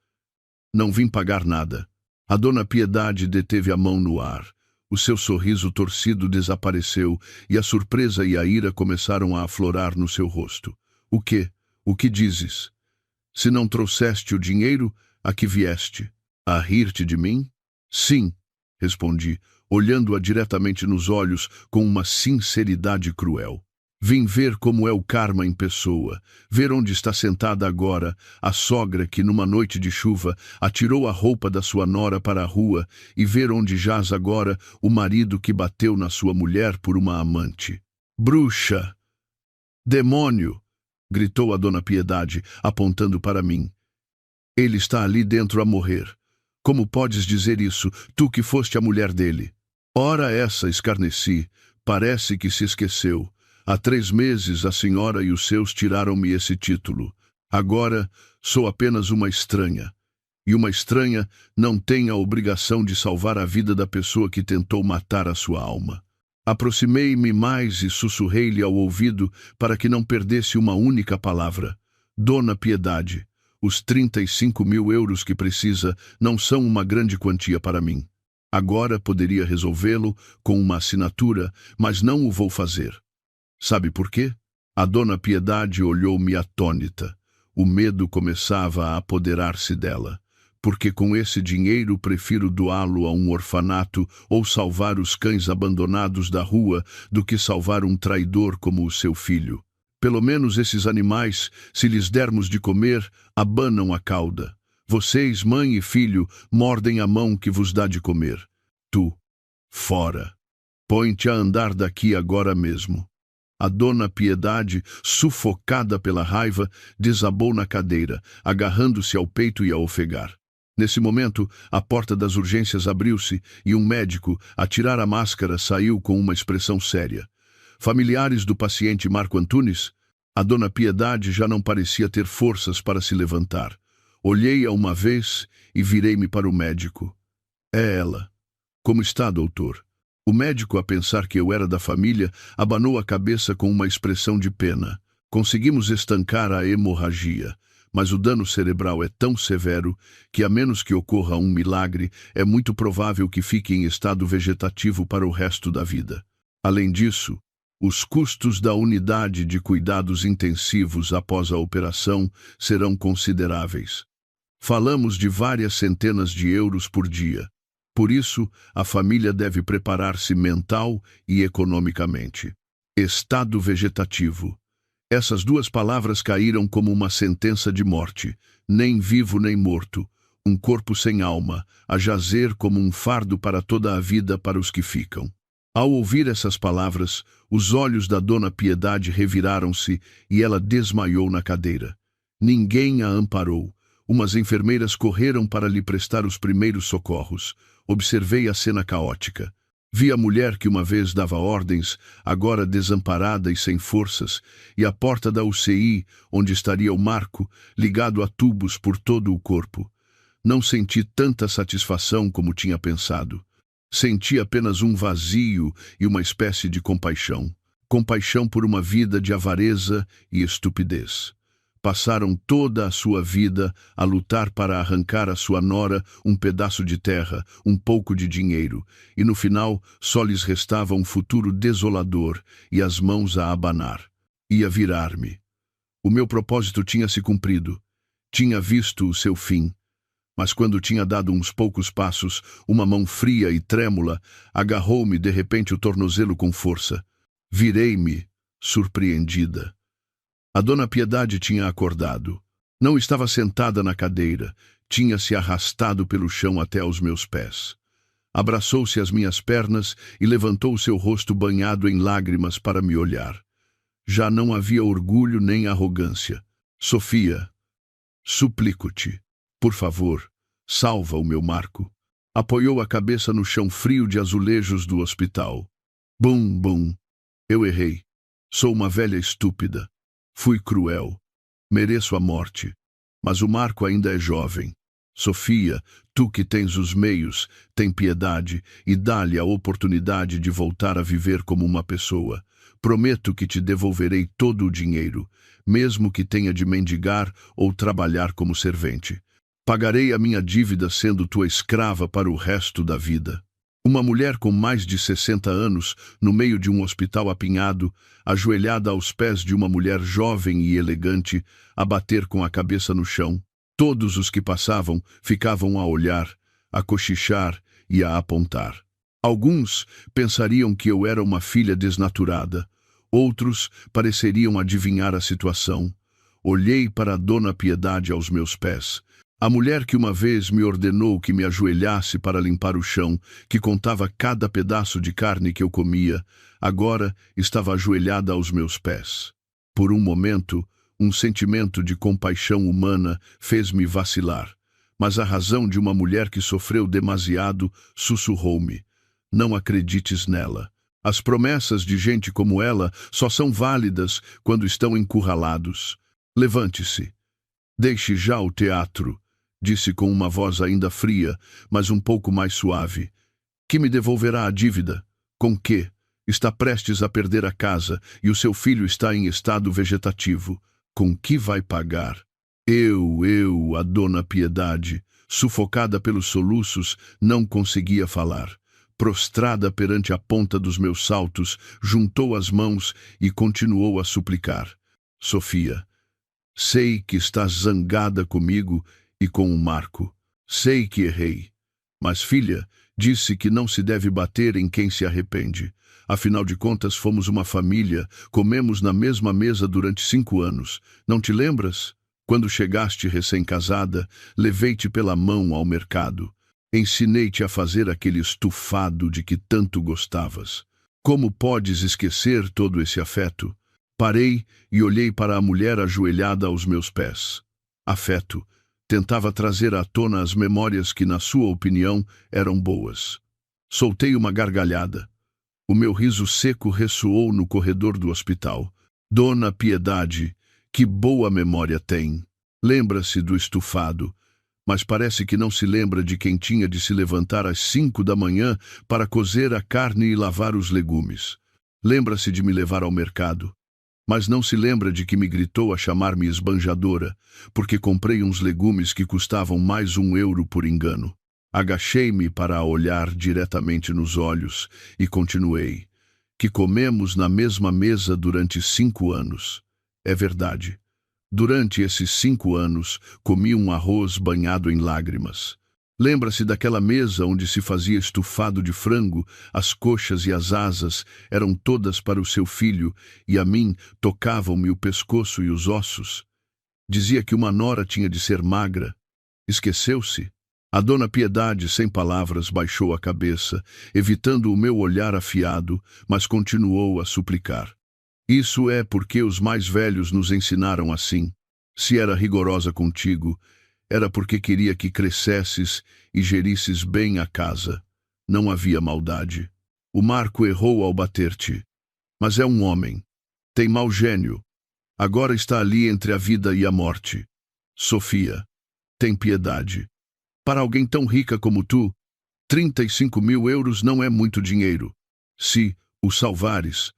Não vim pagar nada. A dona Piedade deteve a mão no ar. O seu sorriso torcido desapareceu e a surpresa e a ira começaram a aflorar no seu rosto. O quê? O que dizes? Se não trouxeste o dinheiro, a que vieste? A rir-te de mim? Sim, respondi, olhando-a diretamente nos olhos com uma sinceridade cruel. Vim ver como é o karma em pessoa, ver onde está sentada agora a sogra que, numa noite de chuva, atirou a roupa da sua nora para a rua e ver onde jaz agora o marido que bateu na sua mulher por uma amante. Bruxa! Demônio! Gritou a dona Piedade, apontando para mim. Ele está ali dentro a morrer. Como podes dizer isso, tu que foste a mulher dele? Ora essa, escarneci, parece que se esqueceu. Há 3 meses a senhora e os seus tiraram-me esse título. Agora sou apenas uma estranha. E uma estranha não tem a obrigação de salvar a vida da pessoa que tentou matar a sua alma. Aproximei-me mais e sussurrei-lhe ao ouvido para que não perdesse uma única palavra. Dona Piedade, os 35.000 euros que precisa não são uma grande quantia para mim. Agora poderia resolvê-lo com uma assinatura, mas não o vou fazer. Sabe por quê? A dona Piedade olhou-me atônita. O medo começava a apoderar-se dela. Porque com esse dinheiro prefiro doá-lo a um orfanato ou salvar os cães abandonados da rua do que salvar um traidor como o seu filho. Pelo menos esses animais, se lhes dermos de comer, abanam a cauda. Vocês, mãe e filho, mordem a mão que vos dá de comer. Tu, fora. Põe-te a andar daqui agora mesmo. A dona Piedade, sufocada pela raiva, desabou na cadeira, agarrando-se ao peito e a ofegar. Nesse momento, a porta das urgências abriu-se e um médico, a tirar a máscara, saiu com uma expressão séria. Familiares do paciente Marco Antunes? A dona Piedade já não parecia ter forças para se levantar. Olhei-a uma vez e virei-me para o médico. É ela. Como está, doutor? O médico, a pensar que eu era da família, abanou a cabeça com uma expressão de pena. Conseguimos estancar a hemorragia, mas o dano cerebral é tão severo que, a menos que ocorra um milagre, é muito provável que fique em estado vegetativo para o resto da vida. Além disso, os custos da unidade de cuidados intensivos após a operação serão consideráveis. Falamos de várias centenas de euros por dia. Por isso, a família deve preparar-se mental e economicamente. Estado vegetativo. Essas 2 palavras caíram como uma sentença de morte. Nem vivo nem morto. Um corpo sem alma, a jazer como um fardo para toda a vida para os que ficam. Ao ouvir essas palavras, os olhos da dona Piedade reviraram-se e ela desmaiou na cadeira. Ninguém a amparou. Umas enfermeiras correram para lhe prestar os primeiros socorros. Observei a cena caótica. Vi a mulher que uma vez dava ordens, agora desamparada e sem forças, e a porta da UCI, onde estaria o Marco, ligado a tubos por todo o corpo. Não senti tanta satisfação como tinha pensado. Senti apenas um vazio e uma espécie de compaixão. Compaixão por uma vida de avareza e estupidez. Passaram toda a sua vida a lutar para arrancar à sua nora um pedaço de terra, um pouco de dinheiro, e no final só lhes restava um futuro desolador e as mãos a abanar. Ia virar-me. O meu propósito tinha se cumprido. Tinha visto o seu fim. Mas quando tinha dado uns poucos passos, uma mão fria e trêmula agarrou-me de repente o tornozelo com força. Virei-me, surpreendida. A dona Piedade tinha acordado. Não estava sentada na cadeira, tinha se arrastado pelo chão até aos meus pés. Abraçou-se às minhas pernas e levantou seu rosto banhado em lágrimas para me olhar. Já não havia orgulho nem arrogância. Sofia, suplico-te, por favor, salva o meu Marco. Apoiou a cabeça no chão frio de azulejos do hospital. Bum, bum. Eu errei. Sou uma velha estúpida. Fui cruel. Mereço a morte. Mas o Marco ainda é jovem. Sofia, tu que tens os meios, tem piedade e dá-lhe a oportunidade de voltar a viver como uma pessoa. Prometo que te devolverei todo o dinheiro, mesmo que tenha de mendigar ou trabalhar como servente. Pagarei a minha dívida sendo tua escrava para o resto da vida. Uma mulher com mais de 60 anos, no meio de um hospital apinhado, ajoelhada aos pés de uma mulher jovem e elegante, a bater com a cabeça no chão. Todos os que passavam ficavam a olhar, a cochichar e a apontar. Alguns pensariam que eu era uma filha desnaturada. Outros pareceriam adivinhar a situação. Olhei para a Dona Piedade aos meus pés. A mulher que uma vez me ordenou que me ajoelhasse para limpar o chão, que contava cada pedaço de carne que eu comia, agora estava ajoelhada aos meus pés. Por um momento, um sentimento de compaixão humana fez-me vacilar, mas a razão de uma mulher que sofreu demasiado sussurrou-me: não acredites nela. As promessas de gente como ela só são válidas quando estão encurralados. Levante-se. Deixe já o teatro, disse com uma voz ainda fria, mas um pouco mais suave. Que me devolverá a dívida? Com que? Está prestes a perder a casa e o seu filho está em estado vegetativo. Com que vai pagar? A Dona Piedade, sufocada pelos soluços, não conseguia falar. Prostrada perante a ponta dos meus saltos, juntou as mãos e continuou a suplicar. Sofia, sei que estás zangada comigo e com o Marco. Sei que errei. Mas, filha, disse que não se deve bater em quem se arrepende. Afinal de contas, fomos uma família, comemos na mesma mesa durante 5 anos. Não te lembras? Quando chegaste recém-casada, levei-te pela mão ao mercado. Ensinei-te a fazer aquele estufado de que tanto gostavas. Como podes esquecer todo esse afeto? Parei e olhei para a mulher ajoelhada aos meus pés. Afeto. Tentava trazer à tona as memórias que, na sua opinião, eram boas. Soltei uma gargalhada. O meu riso seco ressoou no corredor do hospital. Dona Piedade, que boa memória tem. Lembra-se do estufado, mas parece que não se lembra de quem tinha de se levantar às 5 da manhã para cozer a carne e lavar os legumes. Lembra-se de me levar ao mercado, mas não se lembra de que me gritou a chamar-me esbanjadora, porque comprei uns legumes que custavam mais €1 por engano. Agachei-me para a olhar diretamente nos olhos e continuei. Que comemos na mesma mesa durante 5 anos. É verdade. Durante esses 5 anos, comi um arroz banhado em lágrimas. Lembra-se daquela mesa onde se fazia estufado de frango, as coxas e as asas eram todas para o seu filho, e a mim tocavam-me o pescoço e os ossos. Dizia que uma nora tinha de ser magra. Esqueceu-se? A Dona Piedade, sem palavras, baixou a cabeça, evitando o meu olhar afiado, mas continuou a suplicar. Isso é porque os mais velhos nos ensinaram assim. Se era rigorosa contigo, era porque queria que crescesses e gerisses bem a casa. Não havia maldade. O Marco errou ao bater-te, mas é um homem. Tem mau gênio. Agora está ali entre a vida e a morte. Sofia, tem piedade. Para alguém tão rica como tu, 35.000 euros não é muito dinheiro. Se o salvares,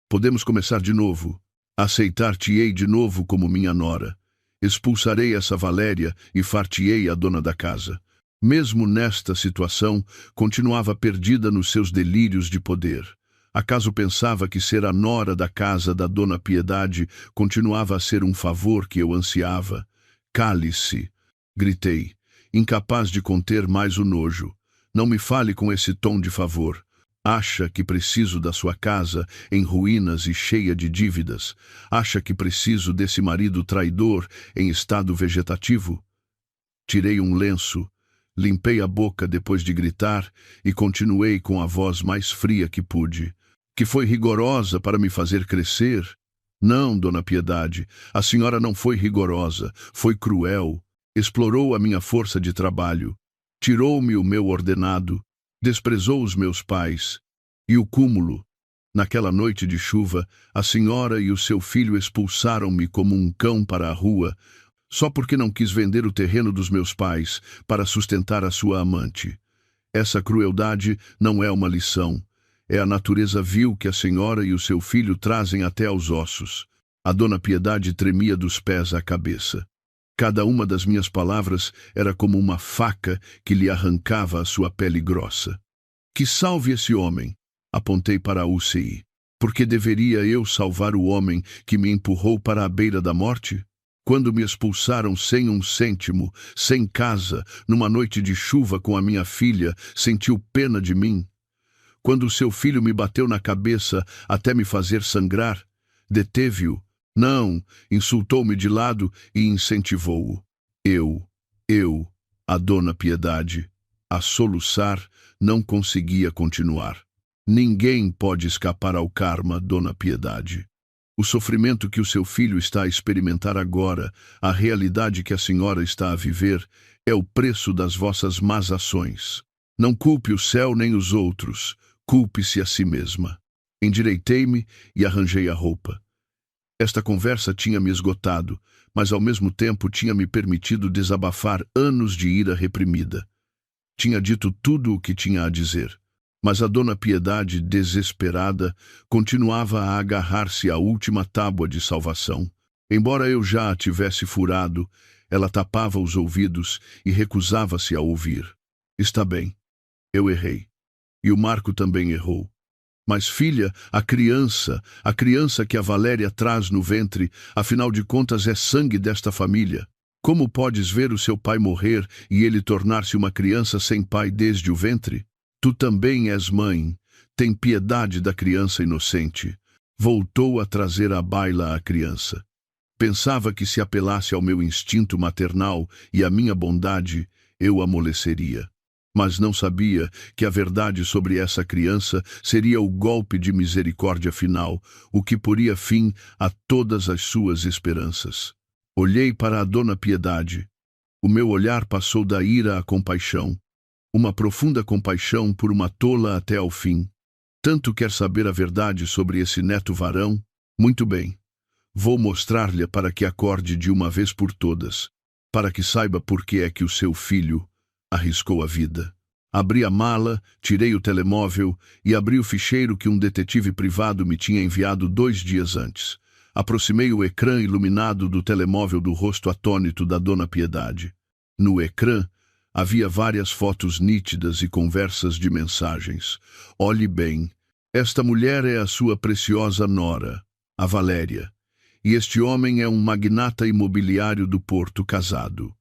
podemos começar de novo. Aceitar-te-ei de novo como minha nora. Expulsarei essa Valéria e far-te-ei a dona da casa. Mesmo nesta situação, continuava perdida nos seus delírios de poder. Acaso pensava que ser a nora da casa da Dona Piedade continuava a ser um favor que eu ansiava? Cale-se, gritei, incapaz de conter mais o nojo. Não me fale com esse tom de favor. Acha que preciso da sua casa em ruínas e cheia de dívidas? Acha que preciso desse marido traidor em estado vegetativo? Tirei um lenço, limpei a boca depois de gritar e continuei com a voz mais fria que pude. Que foi rigorosa para me fazer crescer? Não, Dona Piedade, a senhora não foi rigorosa, foi cruel. Explorou a minha força de trabalho, tirou-me o meu ordenado, desprezou os meus pais. E o cúmulo, naquela noite de chuva, a senhora e o seu filho expulsaram-me como um cão para a rua, só porque não quis vender o terreno dos meus pais para sustentar a sua amante. Essa crueldade não é uma lição, É a natureza vil que a senhora e o seu filho trazem até aos ossos. A Dona Piedade tremia dos pés à cabeça. Cada uma das minhas palavras era como uma faca que lhe arrancava a sua pele grossa. Que salve esse homem, apontei para a UCI. Porque deveria eu salvar o homem que me empurrou para a beira da morte? Quando me expulsaram sem um cêntimo, sem casa, numa noite de chuva com a minha filha, sentiu pena de mim? Quando o seu filho me bateu na cabeça até me fazer sangrar, deteve-o? Não, insultou-me de lado e incentivou-o. Eu, a Dona Piedade, a soluçar, não conseguia continuar. Ninguém pode escapar ao karma, Dona Piedade. O sofrimento que o seu filho está a experimentar agora, a realidade que a senhora está a viver, é o preço das vossas más ações. Não culpe o céu nem os outros, culpe-se a si mesma. Endireitei-me e arranjei a roupa. Esta conversa tinha me esgotado, mas ao mesmo tempo tinha me permitido desabafar anos de ira reprimida. Tinha dito tudo o que tinha a dizer. Mas a Dona Piedade, desesperada, continuava a agarrar-se à última tábua de salvação. Embora eu já a tivesse furado, ela tapava os ouvidos e recusava-se a ouvir. Está bem, eu errei. E o Marco também errou. Mas, filha, a criança que a Valéria traz no ventre, afinal de contas é sangue desta família. Como podes ver o seu pai morrer e ele tornar-se uma criança sem pai desde o ventre? Tu também és mãe, tem piedade da criança inocente. Voltou a trazer à baila a criança. Pensava que se apelasse ao meu instinto maternal e à minha bondade, eu amoleceria. Mas não sabia que a verdade sobre essa criança seria o golpe de misericórdia final, o que poria fim a todas as suas esperanças. Olhei para a Dona Piedade. O meu olhar passou da ira à compaixão. Uma profunda compaixão por uma tola até ao fim. Tanto quer saber a verdade sobre esse neto varão? Muito bem. Vou mostrar-lhe para que acorde de uma vez por todas, para que saiba por que é que o seu filho arriscou a vida. Abri a mala, tirei o telemóvel e abri o ficheiro que um detetive privado me tinha enviado 2 dias antes. Aproximei o ecrã iluminado do telemóvel do rosto atônito da Dona Piedade. No ecrã, havia várias fotos nítidas e conversas de mensagens. Olhe bem, esta mulher é a sua preciosa nora, a Valéria, e este homem é um magnata imobiliário do Porto casado.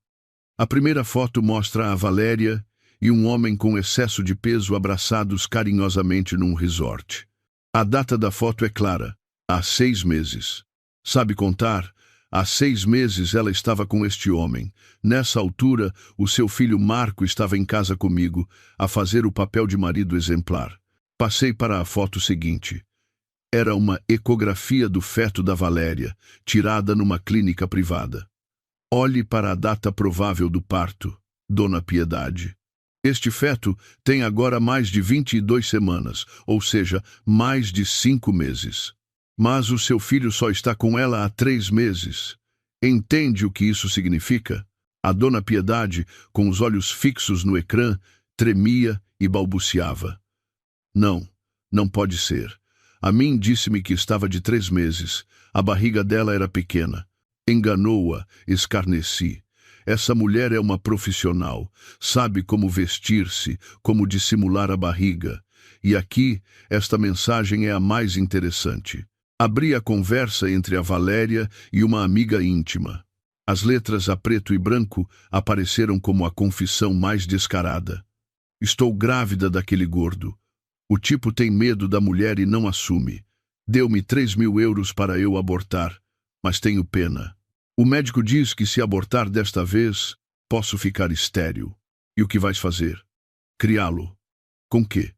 A primeira foto mostra a Valéria e um homem com excesso de peso abraçados carinhosamente num resort. A data da foto é clara, há 6 meses. Sabe contar? Há 6 meses ela estava com este homem. Nessa altura, o seu filho Marco estava em casa comigo, a fazer o papel de marido exemplar. Passei para a foto seguinte. Era uma ecografia do feto da Valéria, tirada numa clínica privada. Olhe para a data provável do parto, Dona Piedade. Este feto tem agora mais de 22 semanas, ou seja, mais de 5 meses. Mas o seu filho só está com ela há 3 meses. Entende o que isso significa? A Dona Piedade, com os olhos fixos no ecrã, tremia e balbuciava. Não pode ser. A mim disse-me que estava de 3 meses. A barriga dela era pequena. Enganou-a, escarneci. Essa mulher é uma profissional. Sabe como vestir-se, como dissimular a barriga. E aqui, esta mensagem é a mais interessante. Abri a conversa entre a Valéria e uma amiga íntima. As letras a preto e branco apareceram como a confissão mais descarada. Estou grávida daquele gordo. O tipo tem medo da mulher e não assume. Deu-me 3.000 euros para eu abortar, mas tenho pena. O médico diz que se abortar desta vez, posso ficar estéril. E o que vais fazer? Criá-lo. Com quê?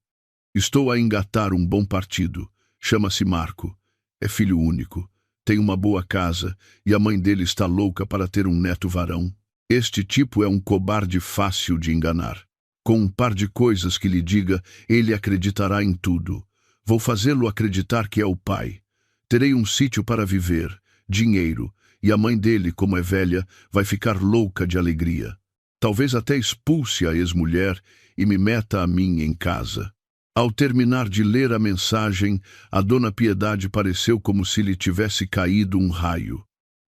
Estou a engatar um bom partido. Chama-se Marco. É filho único. Tem uma boa casa e a mãe dele está louca para ter um neto varão. Este tipo é um cobarde fácil de enganar. Com um par de coisas que lhe diga, ele acreditará em tudo. Vou fazê-lo acreditar que é o pai. Terei um sítio para viver, dinheiro, e a mãe dele, como é velha, vai ficar louca de alegria. Talvez até expulse a ex-mulher e me meta a mim em casa. Ao terminar de ler a mensagem, a Dona Piedade pareceu como se lhe tivesse caído um raio.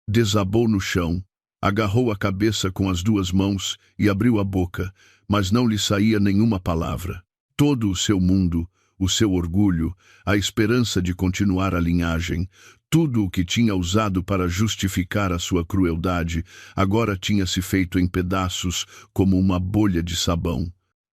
Desabou no chão, agarrou a cabeça com as duas mãos e abriu a boca, mas não lhe saía nenhuma palavra. Todo o seu mundo, o seu orgulho, a esperança de continuar a linhagem, tudo o que tinha usado para justificar a sua crueldade, agora tinha se feito em pedaços como uma bolha de sabão.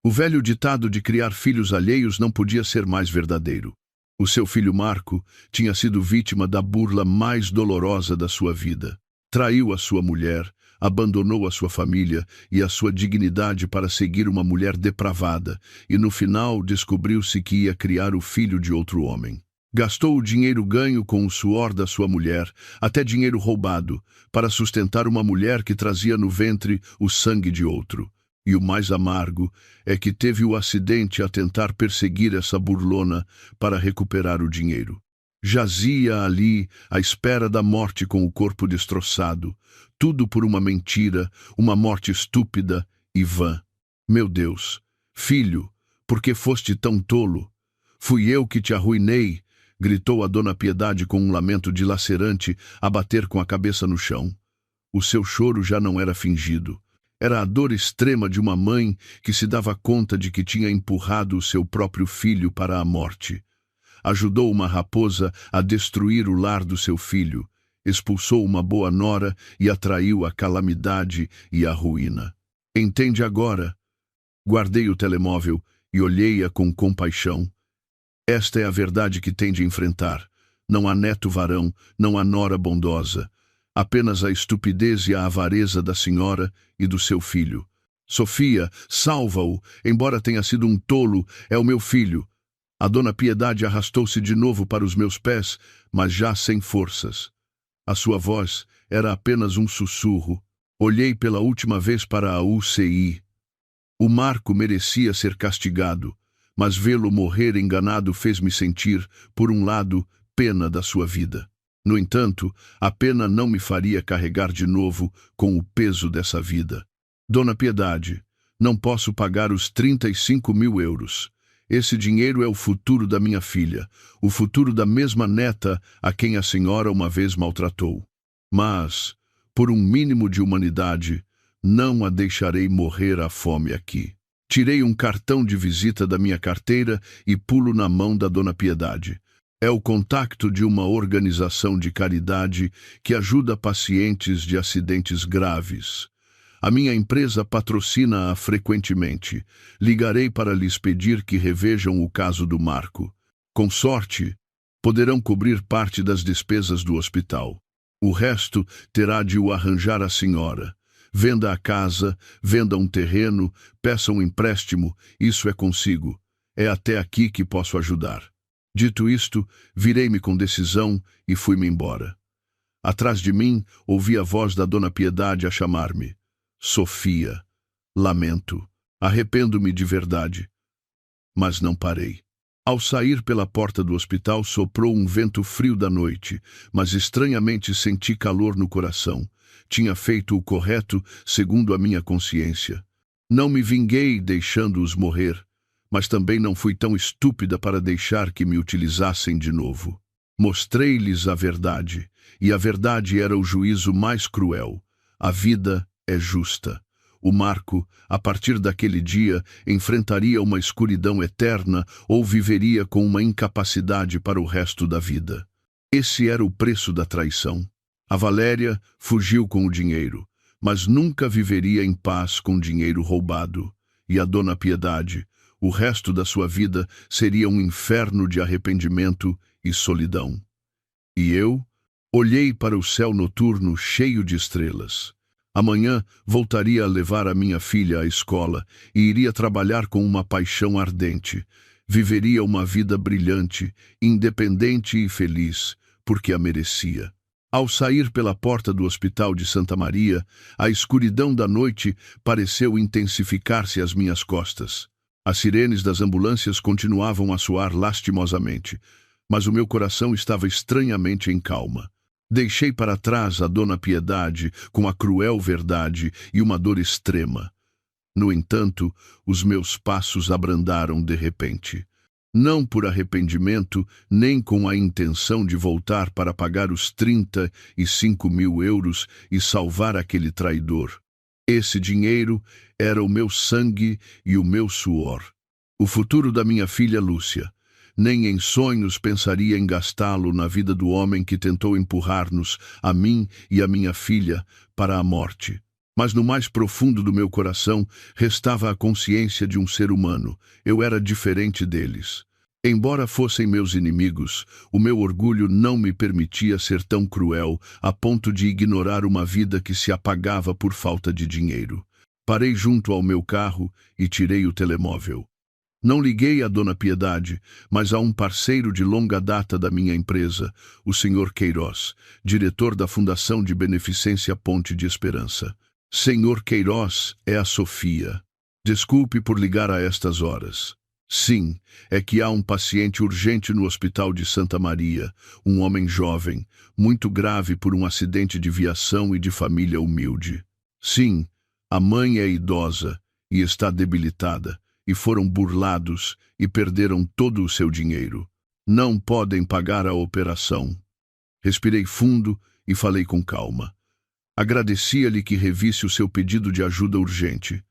O velho ditado de criar filhos alheios não podia ser mais verdadeiro. O seu filho Marco tinha sido vítima da burla mais dolorosa da sua vida. Traiu a sua mulher, abandonou a sua família e a sua dignidade para seguir uma mulher depravada, e no final descobriu-se que ia criar o filho de outro homem. Gastou o dinheiro ganho com o suor da sua mulher, até dinheiro roubado, para sustentar uma mulher que trazia no ventre o sangue de outro. E o mais amargo é que teve o acidente a tentar perseguir essa burlona para recuperar o dinheiro. Jazia ali, à espera da morte com o corpo destroçado, tudo por uma mentira, uma morte estúpida e vã. Meu Deus, filho, por que foste tão tolo? Fui eu que te arruinei, gritou a Dona Piedade com um lamento dilacerante, a bater com a cabeça no chão. O seu choro já não era fingido. Era a dor extrema de uma mãe que se dava conta de que tinha empurrado o seu próprio filho para a morte. Ajudou uma raposa a destruir o lar do seu filho, expulsou uma boa nora e atraiu a calamidade e a ruína. Entende agora? Guardei o telemóvel e olhei-a com compaixão. Esta é a verdade que tem de enfrentar. Não há neto varão, não há nora bondosa. Apenas a estupidez e a avareza da senhora e do seu filho. Sofia, salva-o, embora tenha sido um tolo, é o meu filho. A Dona Piedade arrastou-se de novo para os meus pés, mas já sem forças. A sua voz era apenas um sussurro. Olhei pela última vez para a UCI. O Marco merecia ser castigado, mas vê-lo morrer enganado fez-me sentir, por um lado, pena da sua vida. No entanto, a pena não me faria carregar de novo com o peso dessa vida. Dona Piedade, não posso pagar os 35 mil euros. Esse dinheiro é o futuro da minha filha, o futuro da mesma neta a quem a senhora uma vez maltratou. Mas, por um mínimo de humanidade, não a deixarei morrer à fome aqui. Tirei um cartão de visita da minha carteira e pulo na mão da Dona Piedade. É o contacto de uma organização de caridade que ajuda pacientes de acidentes graves. A minha empresa patrocina-a frequentemente. Ligarei para lhes pedir que revejam o caso do Marco. Com sorte, poderão cobrir parte das despesas do hospital. O resto terá de o arranjar a senhora. Venda a casa, venda um terreno, peça um empréstimo, isso é consigo. É até aqui que posso ajudar. Dito isto, virei-me com decisão e fui-me embora. Atrás de mim, ouvi a voz da Dona Piedade a chamar-me. Sofia, lamento, arrependo-me de verdade. Mas não parei. Ao sair pela porta do hospital, soprou um vento frio da noite, mas estranhamente senti calor no coração. Tinha feito o correto, segundo a minha consciência. Não me vinguei deixando-os morrer, mas também não fui tão estúpida para deixar que me utilizassem de novo. Mostrei-lhes a verdade, e a verdade era o juízo mais cruel. A vida é justa. O Marco, a partir daquele dia, enfrentaria uma escuridão eterna ou viveria com uma incapacidade para o resto da vida. Esse era o preço da traição. A Valéria fugiu com o dinheiro, mas nunca viveria em paz com dinheiro roubado. E a Dona Piedade, o resto da sua vida seria um inferno de arrependimento e solidão. E eu olhei para o céu noturno cheio de estrelas. Amanhã voltaria a levar a minha filha à escola e iria trabalhar com uma paixão ardente. Viveria uma vida brilhante, independente e feliz, porque a merecia. Ao sair pela porta do Hospital de Santa Maria, a escuridão da noite pareceu intensificar-se às minhas costas. As sirenes das ambulâncias continuavam a soar lastimosamente, mas o meu coração estava estranhamente em calma. Deixei para trás a Dona Piedade com a cruel verdade e uma dor extrema. No entanto, os meus passos abrandaram de repente. não por arrependimento, nem com a intenção de voltar para pagar os 35 mil euros e salvar aquele traidor. Esse dinheiro era o meu sangue e o meu suor. O futuro da minha filha Lúcia. Nem em sonhos pensaria em gastá-lo na vida do homem que tentou empurrar-nos, a mim e a minha filha, para a morte. Mas no mais profundo do meu coração restava a consciência de um ser humano. Eu era diferente deles. Embora fossem meus inimigos, o meu orgulho não me permitia ser tão cruel a ponto de ignorar uma vida que se apagava por falta de dinheiro. Parei junto ao meu carro e tirei o telemóvel. Não liguei a Dona Piedade, mas a um parceiro de longa data da minha empresa, o Sr. Queiroz, diretor da Fundação de Beneficência Ponte de Esperança. Senhor Queiroz, é a Sofia. Desculpe por ligar a estas horas. Sim, é que há um paciente urgente no Hospital de Santa Maria, um homem jovem, muito grave por um acidente de viação e de família humilde. Sim, a mãe é idosa e está debilitada, e foram burlados e perderam todo o seu dinheiro. Não podem pagar a operação. Respirei fundo e falei com calma. Agradecia-lhe que revisse o seu pedido de ajuda urgente.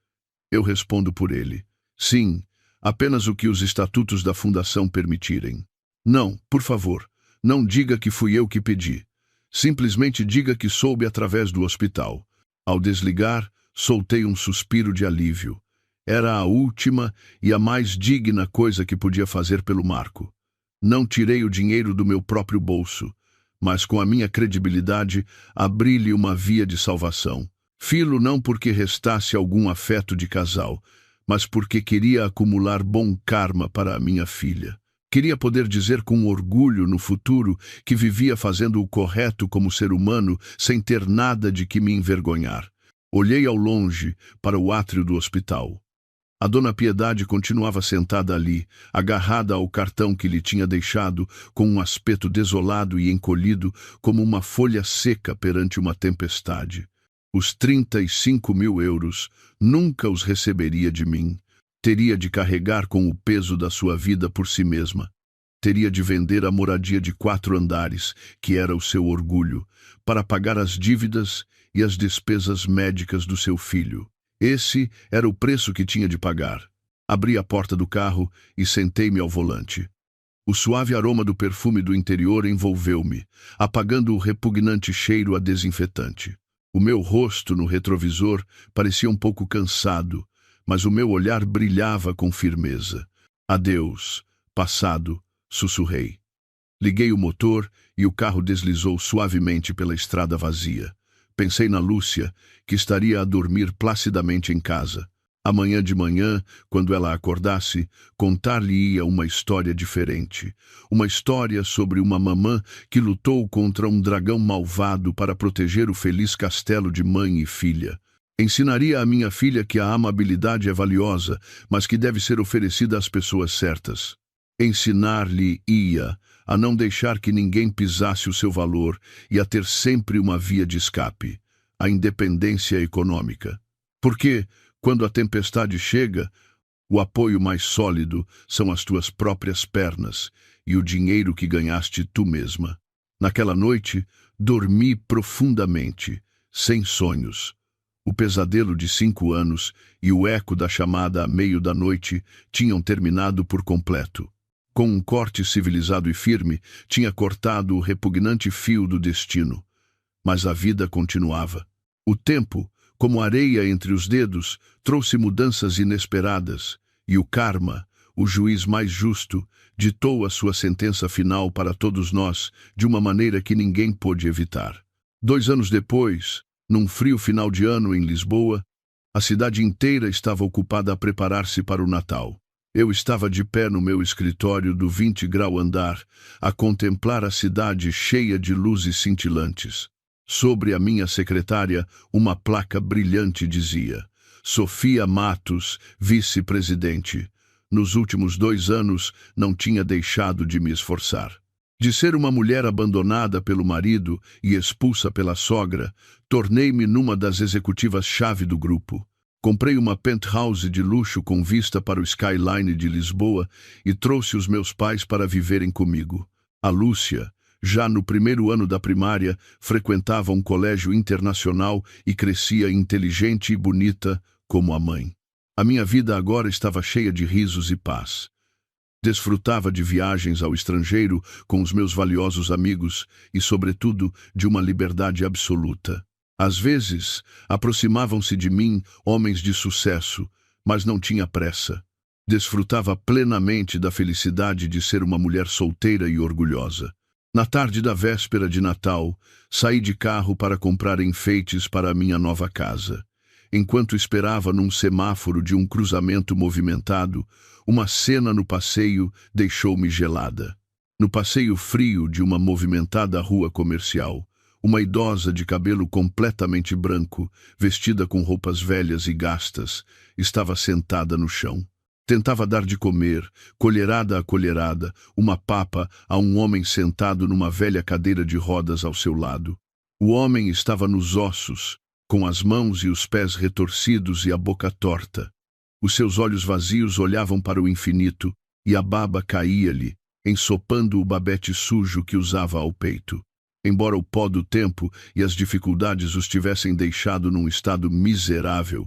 Eu respondo por ele. Sim, apenas o que os estatutos da Fundação permitirem. Não, por favor, não diga que fui eu que pedi. Simplesmente diga que soube através do hospital. Ao desligar, soltei um suspiro de alívio. Era a última e a mais digna coisa que podia fazer pelo Marco. Não tirei o dinheiro do meu próprio bolso, mas com a minha credibilidade abri-lhe uma via de salvação. Filo não porque restasse algum afeto de casal, mas porque queria acumular bom karma para a minha filha. Queria poder dizer com orgulho no futuro que vivia fazendo o correto como ser humano sem ter nada de que me envergonhar. Olhei ao longe para o átrio do hospital. A Dona Piedade continuava sentada ali, agarrada ao cartão que lhe tinha deixado, com um aspecto desolado e encolhido, como uma folha seca perante uma tempestade. Os 35 mil euros nunca os receberia de mim. Teria de carregar com o peso da sua vida por si mesma. Teria de vender a moradia de 4 andares, que era o seu orgulho, para pagar as dívidas e as despesas médicas do seu filho. Esse era o preço que tinha de pagar. Abri a porta do carro e sentei-me ao volante. O suave aroma do perfume do interior envolveu-me, apagando o repugnante cheiro a desinfetante. O meu rosto no retrovisor parecia um pouco cansado, mas o meu olhar brilhava com firmeza. Adeus, passado, sussurrei. Liguei o motor e o carro deslizou suavemente pela estrada vazia. Pensei na Lúcia, que estaria a dormir placidamente em casa. Amanhã de manhã, quando ela acordasse, contar-lhe-ia uma história diferente. Uma história sobre uma mamã que lutou contra um dragão malvado para proteger o feliz castelo de mãe e filha. Ensinaria à minha filha que a amabilidade é valiosa, mas que deve ser oferecida às pessoas certas. Ensinar-lhe-ia a não deixar que ninguém pisasse o seu valor e a ter sempre uma via de escape, a independência econômica. Porque, quando a tempestade chega, o apoio mais sólido são as tuas próprias pernas e o dinheiro que ganhaste tu mesma. Naquela noite, dormi profundamente, sem sonhos. O pesadelo de 5 anos e o eco da chamada à meio da noite tinham terminado por completo. Com um corte civilizado e firme, tinha cortado o repugnante fio do destino. Mas a vida continuava. O tempo, como areia entre os dedos, trouxe mudanças inesperadas, e o karma, o juiz mais justo, ditou a sua sentença final para todos nós de uma maneira que ninguém pôde evitar. 2 anos depois, num frio final de ano em Lisboa, a cidade inteira estava ocupada a preparar-se para o Natal. Eu estava de pé no meu escritório do 20º andar, a contemplar a cidade cheia de luzes cintilantes. Sobre a minha secretária, uma placa brilhante dizia: Sofia Matos, vice-presidente. Nos últimos 2 anos, não tinha deixado de me esforçar. De ser uma mulher abandonada pelo marido e expulsa pela sogra, tornei-me numa das executivas-chave do grupo. Comprei uma penthouse de luxo com vista para o skyline de Lisboa e trouxe os meus pais para viverem comigo. A Lúcia, já no primeiro ano da primária, frequentava um colégio internacional e crescia inteligente e bonita como a mãe. A minha vida agora estava cheia de risos e paz. Desfrutava de viagens ao estrangeiro com os meus valiosos amigos e, sobretudo, de uma liberdade absoluta. Às vezes, aproximavam-se de mim homens de sucesso, mas não tinha pressa. Desfrutava plenamente da felicidade de ser uma mulher solteira e orgulhosa. Na tarde da véspera de Natal, saí de carro para comprar enfeites para a minha nova casa. Enquanto esperava num semáforo de um cruzamento movimentado, uma cena no passeio deixou-me gelada. No passeio frio de uma movimentada rua comercial, uma idosa de cabelo completamente branco, vestida com roupas velhas e gastas, estava sentada no chão. Tentava dar de comer, colherada a colherada, uma papa a um homem sentado numa velha cadeira de rodas ao seu lado. O homem estava nos ossos, com as mãos e os pés retorcidos e a boca torta. Os seus olhos vazios olhavam para o infinito e a baba caía-lhe, ensopando o babete sujo que usava ao peito. Embora o pó do tempo e as dificuldades os tivessem deixado num estado miserável,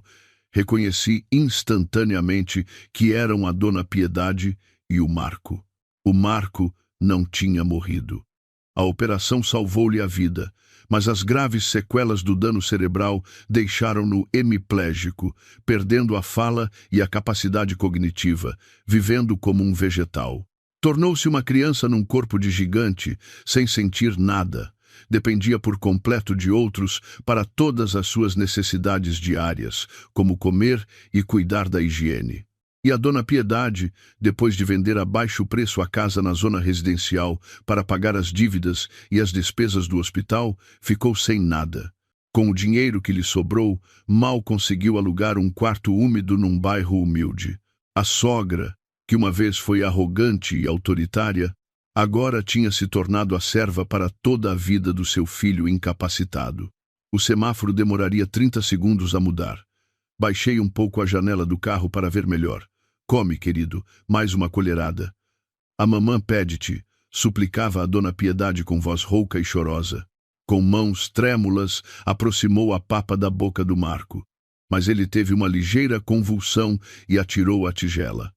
reconheci instantaneamente que eram a Dona Piedade e o Marco. O Marco não tinha morrido. A operação salvou-lhe a vida, mas as graves sequelas do dano cerebral deixaram-no hemiplégico, perdendo a fala e a capacidade cognitiva, vivendo como um vegetal. Tornou-se uma criança num corpo de gigante, sem sentir nada. Dependia por completo de outros para todas as suas necessidades diárias, como comer e cuidar da higiene. E a Dona Piedade, depois de vender a baixo preço a casa na zona residencial para pagar as dívidas e as despesas do hospital, ficou sem nada. Com o dinheiro que lhe sobrou, mal conseguiu alugar um quarto úmido num bairro humilde. A sogra, que uma vez foi arrogante e autoritária, agora tinha se tornado a serva para toda a vida do seu filho incapacitado. O semáforo demoraria 30 segundos a mudar. Baixei um pouco a janela do carro para ver melhor. Come, querido, mais uma colherada. A mamã pede-te, suplicava a Dona Piedade com voz rouca e chorosa. Com mãos trêmulas, aproximou a papa da boca do Marco. Mas ele teve uma ligeira convulsão e atirou a tigela.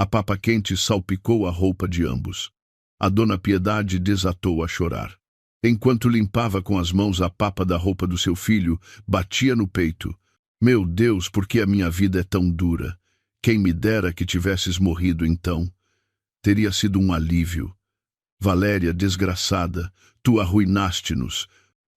A papa quente salpicou a roupa de ambos. A Dona Piedade desatou a chorar. Enquanto limpava com as mãos a papa da roupa do seu filho, batia no peito. Meu Deus, por que a minha vida é tão dura? Quem me dera que tivesses morrido então. Teria sido um alívio. Valéria, desgraçada, tu arruinaste-nos.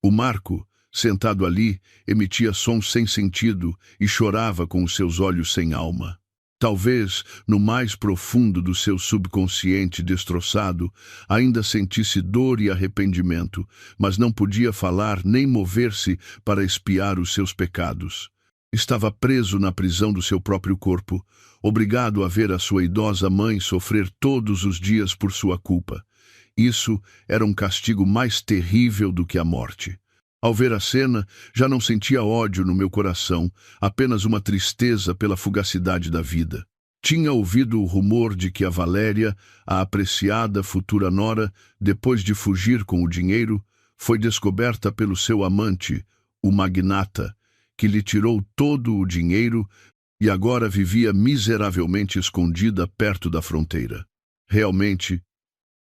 O Marco, sentado ali, emitia sons sem sentido e chorava com os seus olhos sem alma. Talvez, no mais profundo do seu subconsciente destroçado, ainda sentisse dor e arrependimento, mas não podia falar nem mover-se para expiar os seus pecados. Estava preso na prisão do seu próprio corpo, obrigado a ver a sua idosa mãe sofrer todos os dias por sua culpa. Isso era um castigo mais terrível do que a morte. Ao ver a cena, já não sentia ódio no meu coração, apenas uma tristeza pela fugacidade da vida. Tinha ouvido o rumor de que a Valéria, a apreciada futura nora, depois de fugir com o dinheiro, foi descoberta pelo seu amante, o magnata, que lhe tirou todo o dinheiro e agora vivia miseravelmente escondida perto da fronteira. Realmente,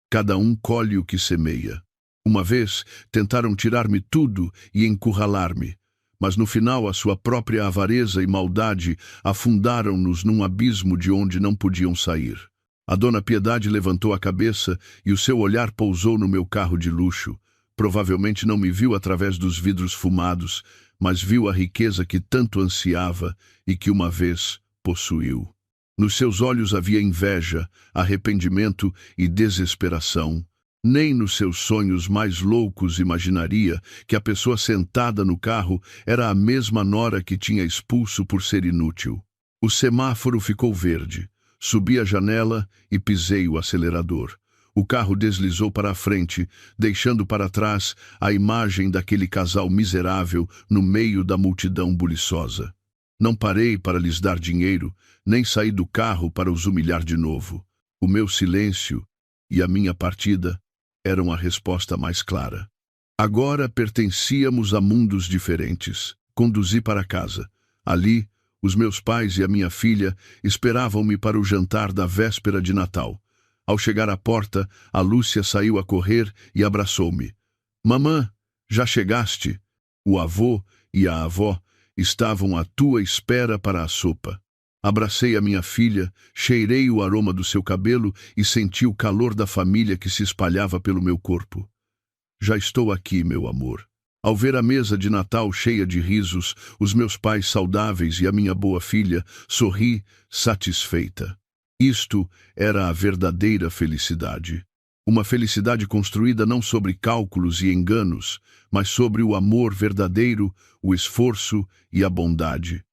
cada um colhe o que semeia. Uma vez tentaram tirar-me tudo e encurralar-me, mas no final a sua própria avareza e maldade afundaram-nos num abismo de onde não podiam sair. A Dona Piedade levantou a cabeça e o seu olhar pousou no meu carro de luxo. Provavelmente não me viu através dos vidros fumados, mas viu a riqueza que tanto ansiava e que uma vez possuiu. Nos seus olhos havia inveja, arrependimento e desesperação. Nem nos seus sonhos mais loucos imaginaria que a pessoa sentada no carro era a mesma nora que tinha expulso por ser inútil. O semáforo ficou verde. Subi a janela e pisei o acelerador. O carro deslizou para a frente, deixando para trás a imagem daquele casal miserável no meio da multidão buliçosa. Não parei para lhes dar dinheiro, nem saí do carro para os humilhar de novo. O meu silêncio e a minha partida eram a resposta mais clara. Agora pertencíamos a mundos diferentes. Conduzi para casa. Ali, os meus pais e a minha filha esperavam-me para o jantar da véspera de Natal. Ao chegar à porta, a Lúcia saiu a correr e abraçou-me. Mamã, já chegaste? O avô e a avó estavam à tua espera para a sopa. Abracei a minha filha, cheirei o aroma do seu cabelo e senti o calor da família que se espalhava pelo meu corpo. Já estou aqui, meu amor. Ao ver a mesa de Natal cheia de risos, os meus pais saudáveis e a minha boa filha, sorri, satisfeita. Isto era a verdadeira felicidade. Uma felicidade construída não sobre cálculos e enganos, mas sobre o amor verdadeiro, o esforço e a bondade.